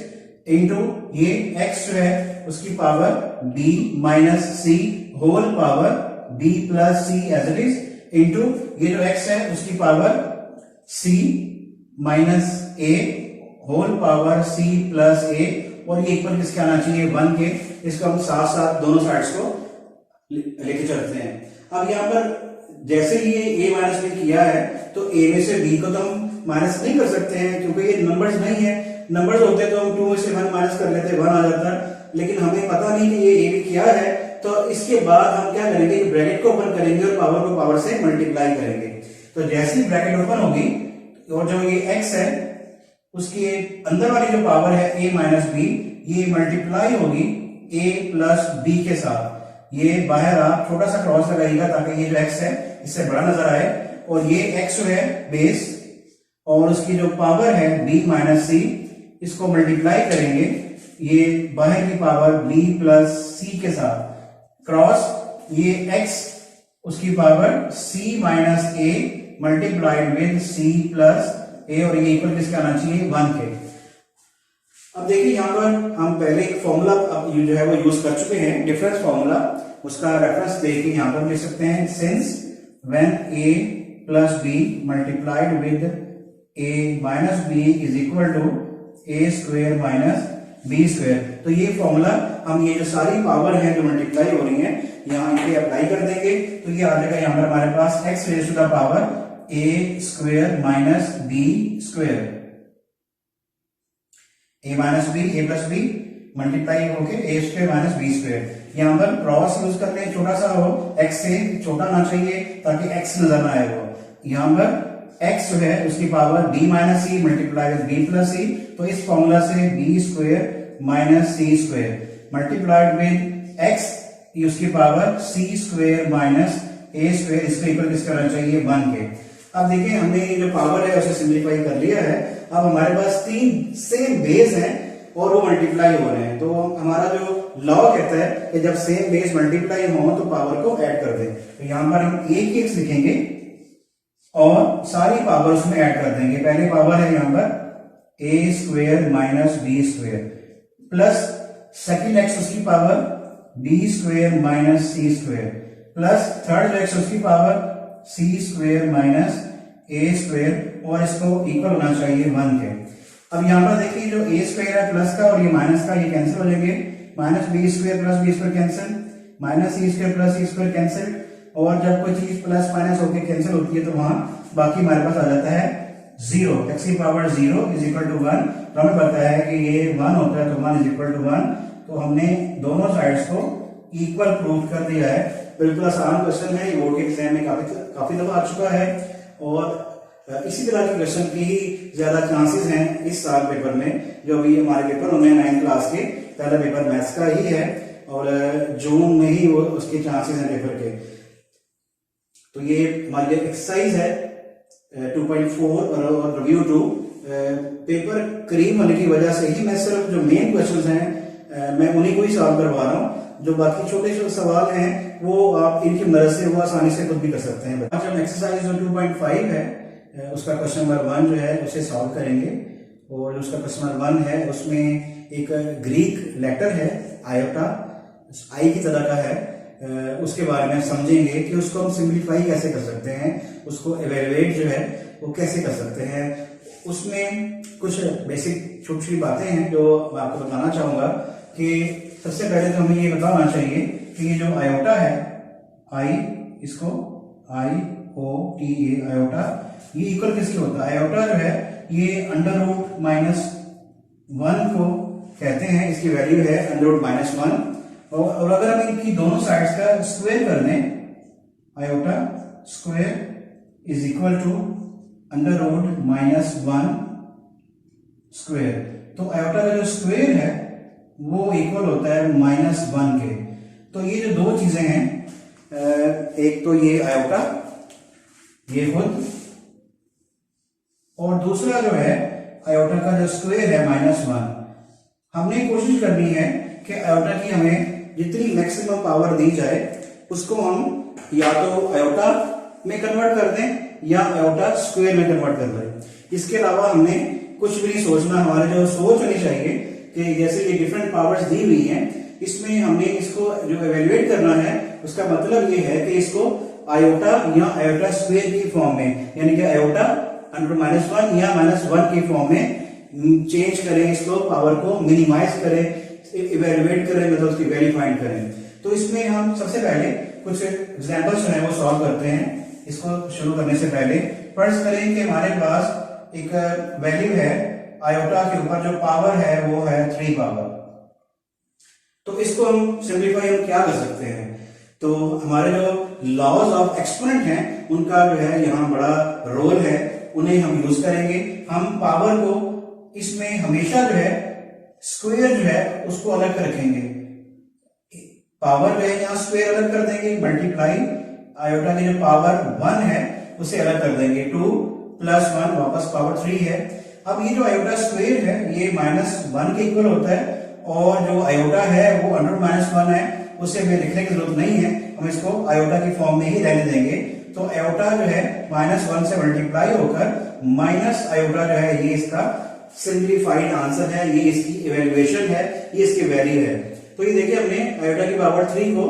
इंटू ये x जो है उसकी power b minus c whole power b plus c as it is, into ये जो x है उसकी power c minus a whole power c plus a, और ये इक्वल किसके आना चाहिए 1 के। इसको हम साथ साथ दोनों साइड्स को लेके चलते हैं। अब यहाँ पर जैसे ही ये a माइनस b किया है तो a में से b को तो हम माइनस नहीं कर सकते हैं, क्योंकि ये नंबर्स नहीं है। नंबर्स होते तो हम 2 में से 1 माइनस कर लेते, 1 आ जाता, लेकिन हमें पता नहीं कि ये a भी किया है। तो इसके बाद हम क्या करेंगे, ब्रैकेट को ओपन करेंगे और पावर को पावर से मल्टीप्लाई करेंगे। तो जैसे ही ब्रैकेट ओपन होगी और जो ये x है उसकी अंदर वाली जो पावर है a माइनस b, ये मल्टीप्लाई होगी a प्लस b के साथ। ये बाहर आप छोटा सा क्रॉस लगाइएगा ताकि ये जो x है इससे बड़ा नजर आए, और ये x जो है बेस और उसकी जो पावर है b माइनस c, इसको मल्टीप्लाई करेंगे ये बाहर की पावर b प्लस c के साथ, क्रॉस ये x उसकी power c minus a multiplied with c plus a, और ये इक्वल किसका आना चाहिए 1 के। अब देखिए यहाँ पर हम पहले एक फॉर्मूला जो है वो यूज कर चुके हैं, डिफरेंस फॉर्मूला, उसका रेफरेंस देखिए यहाँ पर लिख सकते हैं, since when a plus b multiplied with a minus b is equal to a square minus b square. तो ये फॉर्मूला हम ये जो सारी पावर है जो मल्टीप्लाई हो रही है यहाँ इनके अप्लाई कर देंगे, तो ये आ जाएगा यहाँ पर हमारे पास x raise to the power a square minus b square, a minus b, a plus b multiply होके a square minus b square. यहाँ पर क्रॉस यूज करते हैं, छोटा सा हो, x से छोटा ना चाहिए ताकि x नजर ना आए। वो यहाँ पर x जो है उसकी power b minus c multiply with b plus c, तो इस फॉर्मूला से b square minus c square multiplied with x उसकी power c square minus a square, इसको इक्वल किस करना चाहिए 1 के। अब देखिए हमने ये जो पावर है उसे सिंप्लीफाई कर लिया है। अब हमारे पास 3 सेम बेस हैं, और वो मल्टीप्लाई हो रहे हैं। तो हमारा जो लॉ कहता है कि जब सेम बेस मल्टीप्लाई हो तो पावर को ऐड कर दें। तो यहां पर हम एक ही एक्स लिखेंगे और सारी पावर उसमें ऐड कर देंगे। पहले पावर है यहां पर A square minus B square plus second X उसकी power B square minus C square plus third X उसकी power C square minus A square और इसको इक्वल होना चाहिए 1 के। अब यहां पर देखिए जो ए स्क्वेयर है प्लस का और ये माइनस का, ये कैंसिल हो जाएंगे। Minus B square plus B square cancel, minus C square plus C square cancel. और जब कोई चीज प्लस माइनस होकर कैंसिल होती है तो वहां बाकी हमारे पास आ जाता है 0, एक्स की पावर 0 इज इक्वल टू 1। तो हमें पता है कि ये 1 होता है तो 1 इज इक्वल टू 1। तो हमने दोनों साइड्स को इक्वल प्रूव कर दिया है। बिल्कुल आसान क्वेश्चन है, ये बोर्ड के एग्जाम में काफी दफा आ चुका है और इसी तरह के क्वेश्चन की ही ज्यादा चांसेस हैं इस साल पेपर में। जो अभी हमारे पेपर होने हैं 9th क्लास के, पहला पेपर मैथ्स का ही है और जून में ही वो उसके चांसेस हैं पेपर के। तो ये हमारी एक्सरसाइज है 2.4 और रिव्यू 2। पेपर करीब होने की वजह से ही मैं सिर्फ जो मेन क्वेश्चंस हैं मैं उन्हीं को ही सॉल्व करवा रहा हूँ। जो बाकी छोटे छोटे सवाल हैं वो आप इनकी मदद से वो आसानी से खुद भी कर सकते हैं। आज हम एक्सरसाइज जो 2.5 है उसका क्वेश्चन नंबर 1 जो है उसे सॉल्व करेंगे। और उसका क्वेश्चन नंबर 1 है उसमें एक ग्रीक लेटर है आयोटा, आई की तरह का है। उसके बारे में समझेंगे कि उसको हम सिंप्लीफाई कैसे कर सकते हैं, उसको एवेलुएट जो है वो कैसे कर सकते हैं। उसमें कुछ बेसिक छोटी छोटी बातें हैं जो मैं आपको बताना चाहूंगा। कि सबसे पहले तो हमें ये बताना चाहिए कि ये जो आयोटा है आई, इसको IOTA आयोटा, ये इक्वल किसके होता है? आयोटा जो है ये अंडर रूट माइनस 1 को कहते हैं, इसकी वैल्यू है अंडर रूट माइनस 1। और अगर हम इनकी दोनों साइड्स का स्क्वायर कर दें, iota square is equal to under root minus 1 square. तो आयोटा का जो स्क्वायर है वो इक्वल होता है -1 के। तो ये जो दो चीजें हैं, एक तो ये आयोटा ये खुद, और दूसरा जो है आयोटा का जो स्क्वायर है -1। हमने कोशिश करनी है कि आयोटा की हमें जितनी मैक्सिमम पावर दी जाए उसको हम या तो आयोटा में कन्वर्ट कर दें या आयोटा स्क्वायर में कन्वर्ट कर दें। इसके अलावा हमने कुछ भी नहीं सोचना। हमारे जो सोच होनी चाहिए कि जैसे ये डिफरेंट पावर्स दी हुई हैं, इसमें हमने इसको जो एवेल्युएट करना है उसका मतलब ये है कि इसको आयोटा या आयोटा स्क्वायर की फॉर्म में, यानी कि आयोटा अंडर -1 या -1 की फॉर्म में चेंज करें, इसको पावर को मिनिमाइज करें, इवेल्युएट करें, मतलब उसकी वैल्यू फाइंड करें। तो इसमें हम सबसे पहले कुछ एग्जांपल्स जो है वो सॉल्व करते हैं। इसको शुरू करने से पहले फर्ज करें कि हमारे पास एक वैल्यू है आयोटा के ऊपर, जो पावर है वो है 3 पावर। तो इसको हम सिंप्लीफाई हम क्या कर सकते हैं? तो हमारे जो लॉज ऑफ एक्सपोनेंट हैं उनका जो है यहाँ बड़ा रोल है, उन्हें हम यूज करेंगे। हम पावर को इसमें हमेशा जो है स्क्वायर जो है उसको अलग रखेंगे, पावर जो है यहाँ स्क्वायर अलग कर देंगे, मल्टीप्लाई आयोटा की जो पावर 1 है उसे अलग कर देंगे, 2 + 1 वापस पावर 3 है। अब ये जो आयोटा स्क्वायर है ये -1 के इक्वल होता है, और जो आयोटा है वो अंडर -1 है, उसे हमें लिखने की जरूरत नहीं है, हम इसको आयोटा की फॉर्म में ही रहने देंगे। तो आयोटा जो है -1 से मल्टीप्लाई होकर माइनस आयोटा जो है ये इसका सिंप्लीफाइड आंसर है, ये इसकी इवेल्युएशन है, ये इसकी वैल्यू है। तो ये देखिए हमने आयोटा की पावर 3 को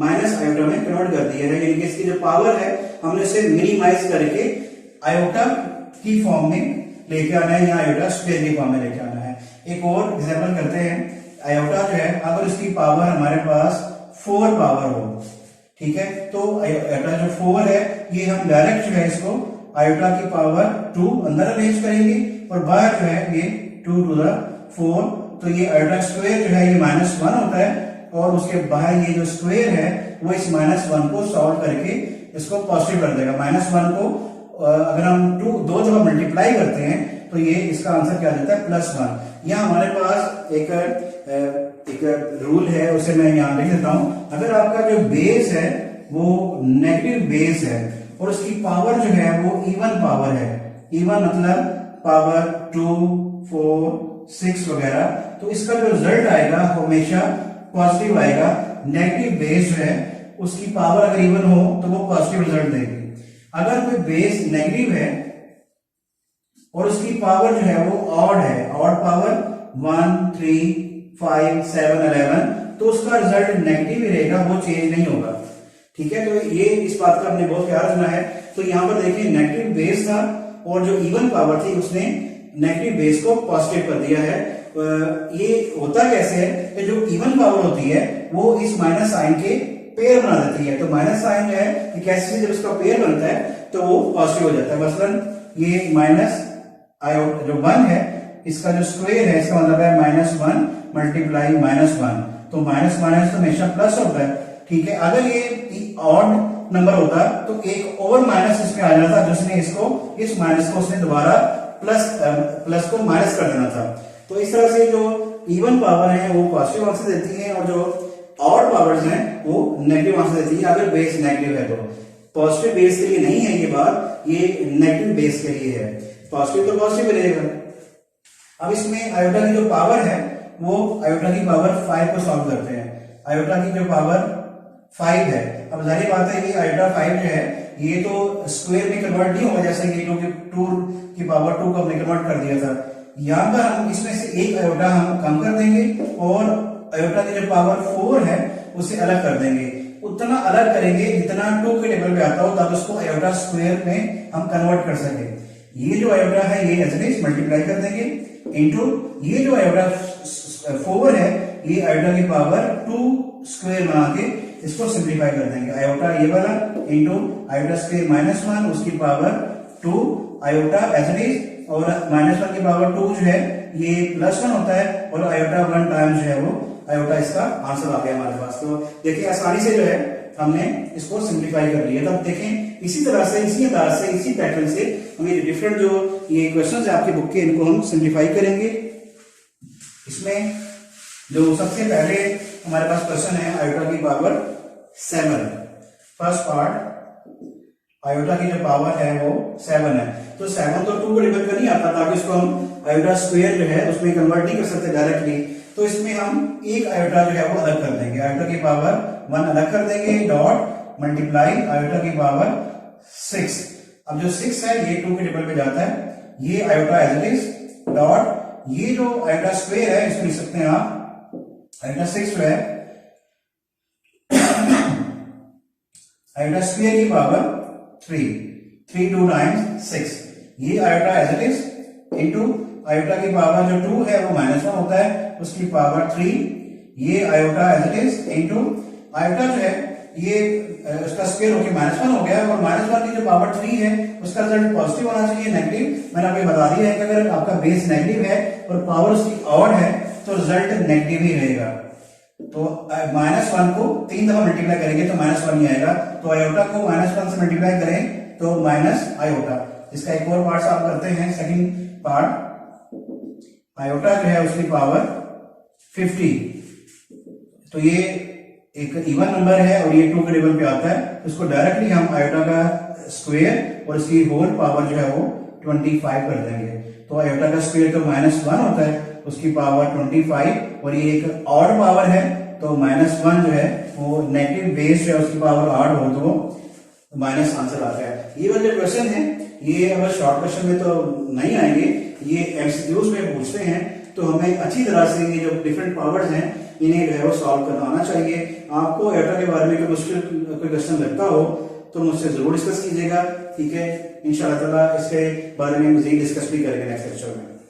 माइनस आयोटा में कन्वर्ट कर दिया है, यानी कि इसकी जो पावर है हमने इसे मिनिमाइज करके आयोटा की फॉर्म में लेके आना है या आयोटा स्क्वायर की फॉर्म में लेके आना है। एक और एग्जांपल करते हैं। आयोटा जो है अगर इसकी पावर हमारे पास 4 पावर हो, ठीक है, तो आयोटा जो 4 है ये हम डायरेक्ट जो है इसको आयोटा की पावर 2 अंदर अरेंज करेंगे और बाहर जो है ये 2 to the 4। तो ये आयोटा स्क्वायर जो है ये -1 होता है, और उसके बाहर ये जो स्क्वायर है वो इस -1 को सॉल्व करके इसको पॉजिटिव कर देगा। -1 को अगर हम 2 दफा मल्टीप्लाई करते हैं तो ये इसका आंसर क्या देता है +1। यहाँ हमारे पास एक रूल है, उसे मैं यहाँ लिख देता हूं। अगर आपका जो बेस है वो नेगेटिव बेस है और उसकी पावर जो है वो इवन पावर है, इवन मतलब पावर 2, 4, 6 वगैरह, तो इसका जो रिजल्ट आएगा हमेशा पॉजिटिव आएगा। नेगेटिव बेस जो है उसकी पावर अगर इवन हो तो वो पॉजिटिव रिजल्ट देगी। अगर कोई बेस नेगेटिव है और उसकी पावर जो है वो ऑड है, ऑड पावर 1 3 5 7 11, तो उसका रिजल्ट नेगेटिव ही रहेगा, वो चेंज नहीं होगा। ठीक है, तो ये इस बात का आपने बहुत ख्याल रखना है। तो यहां पर देखिए नेगेटिव बेस था और जो इवन पावर थी उसने नेगेटिव बेस को पॉजिटिव कर दिया है। ये होता कैसे है कि जो इवन पावर होती है वो इस माइनस साइन के पेयर बना देती है। तो माइनस साइन जो है कि कैसे जब इसका पेयर बनता है तो वो पॉजिटिव हो जाता है। मसलन ये माइनस आयोटा जो 1 है इसका जो स्क्वायर है इसका मतलब है -1 मल्टीप्लाई -1, तो माइनस माइनस तो हमेशा प्लस होता है। ठीक है, अगर ये ऑड नंबर होता तो एक और माइनस इसमें आ जाता जिसने इसको इस माइनस को उसने दोबारा प्लस को माइनस कर देना था। तो इस तरह से जो इवन पावर है वो पॉजिटिव आंसर देती है और जो ऑड पावर्स हैं वो नेगेटिव आंसर देती है अगर बेस नेगेटिव है। तो पॉजिटिव बेस के लिए नहीं है ये बात, ये नेगेटिव बेस के लिए है। पॉजिटिव तो पॉजिटिव रहेगा। अब इसमें आयोटा की जो पावर है वो आयोटा की पावर 5 को सॉल्व करते हैं। आयोटा की जो पावर 5 है, अब जाहिर बात है कि आयोटा 5 जो है ये तो स्क्वायर में कन्वर्ट नहीं होगा, जैसे कि 2 की पावर 2 को हमने कन्वर्ट कर दिया था। यहां पर हम इसमें से एक आयोटा हम कम कर देंगे और आयोटा की जो पावर 4 है उसे अलग कर देंगे। उतना अलग करेंगे जितना 2 के टेबल पे आता हो ताकि उसको आयोटा स्क्वायर में हम कन्वर्ट कर सके। ये जो आयोटा है ये एज इट इज मल्टीप्लाई कर देंगे इनटू ये जो आयोटा 4 है ये आयोटा की पावर 2 स्क्वायर बना के इसको सिंप्लीफाई कर देंगे। आयोटा ये वाला इनटू आयोटा स्क्वायर -1 उसकी power 2 iota as it is, और -1 की पावर 2 जो है ये +1 होता है और आयोटा 1 टाइम जो है वो आयोटा, इसका आंसर आ गया हमारे पास। तो देखिए आसानी से जो है हमने इसको सिंप्लीफाई कर लिया। तब देखें इसी तरह से इसी अंदाज से इसी पैटर्न से हम ये डिफरेंट जो ये क्वेश्चंस है आपकी बुक के इनको हम सिंप्लीफाई करेंगे। इसमें जो सबसे पहले हमारे पास क्वेश्चन है आयोटा की पावर 7। फर्स्ट पार्ट आयोटा की जो पावर है वो 7 है, तो 7 तो 2 के टेबल पे नहीं आता ताकि इसको हम आयोटा स्क्वायर जो है उसमें कन्वर्ट नहीं कर सकते डायरेक्टली। तो इसमें हम एक आयोटा जो है वो अलग कर देंगे, आयोटा की पावर 1 अलग कर देंगे डॉट मल्टीप्लाई आयोटा की पावर 6। अब जो 6 है ये 2 के टेबल पे जाता है, ये iota as it is dot ये जो आयोटा स्क्वायर है इसको लिख सकते हैं आप आयोटा 6 जो है आयोटा स्क्वायर की पावर 3 2 टाइम्स 6, ये iota as it is into iota की पावर जो 2 है वो -1 होता है उसकी पावर 3, ये iota as it is into iota जो है ये उसका स्क्वायर होके -1 हो गया और -1 की जो पावर 3 है उसका रिजल्ट पॉजिटिव होना चाहिए, नेगेटिव। मैंने आपको बता दिया है कि अगर आपका बेस नेगेटिव है और पावर उसकी ऑड है तो रिजल्ट नेगेटिव ही रहेगा। तो -1 को 3 दफा मल्टीप्लाई करेंगे तो -1 ही आएगा। तो आयोटा को -1 से मल्टीप्लाई करें तो माइनस आयोटा। इसका एक और पार्ट आप करते हैं, सेकंड पार्ट आयोटा जो है उसकी पावर 50। तो ये एक इवन नंबर है और ये 2 के टेबल पे आता है, तो इसको डायरेक्टली हम आयोटा का स्क्वायर और इसकी होल पावर जो है वो 25 कर देंगे। तो आयोटा का स्क्वायर तो -1 होता है उसकी पावर 25 और ये एक ऑड पावर है तो -1 जो है वो नेगेटिव बेस जो है उसकी पावर ऑड हो तो माइनस आंसर आता है। ये वाले क्वेश्चन है ये अगर शॉर्ट क्वेश्चन में तो नहीं आएंगे, ये एमसीक्यूज में पूछते हैं, तो हमें अच्छी तरह से ये जो डिफरेंट पावर्स हैं इन्हें जो है वो सॉल्व करना आना चाहिए। आपको आयोटा के बारे में कोई मुश्किल कोई क्वेश्चन लगता हो तो मुझसे जरूर डिस्कस कीजिएगा, ठीक है। इंशाअल्लाह ताला इसके बारे में मजीद डिस्कस भी करेंगे नेक्स्ट लेक्चर में।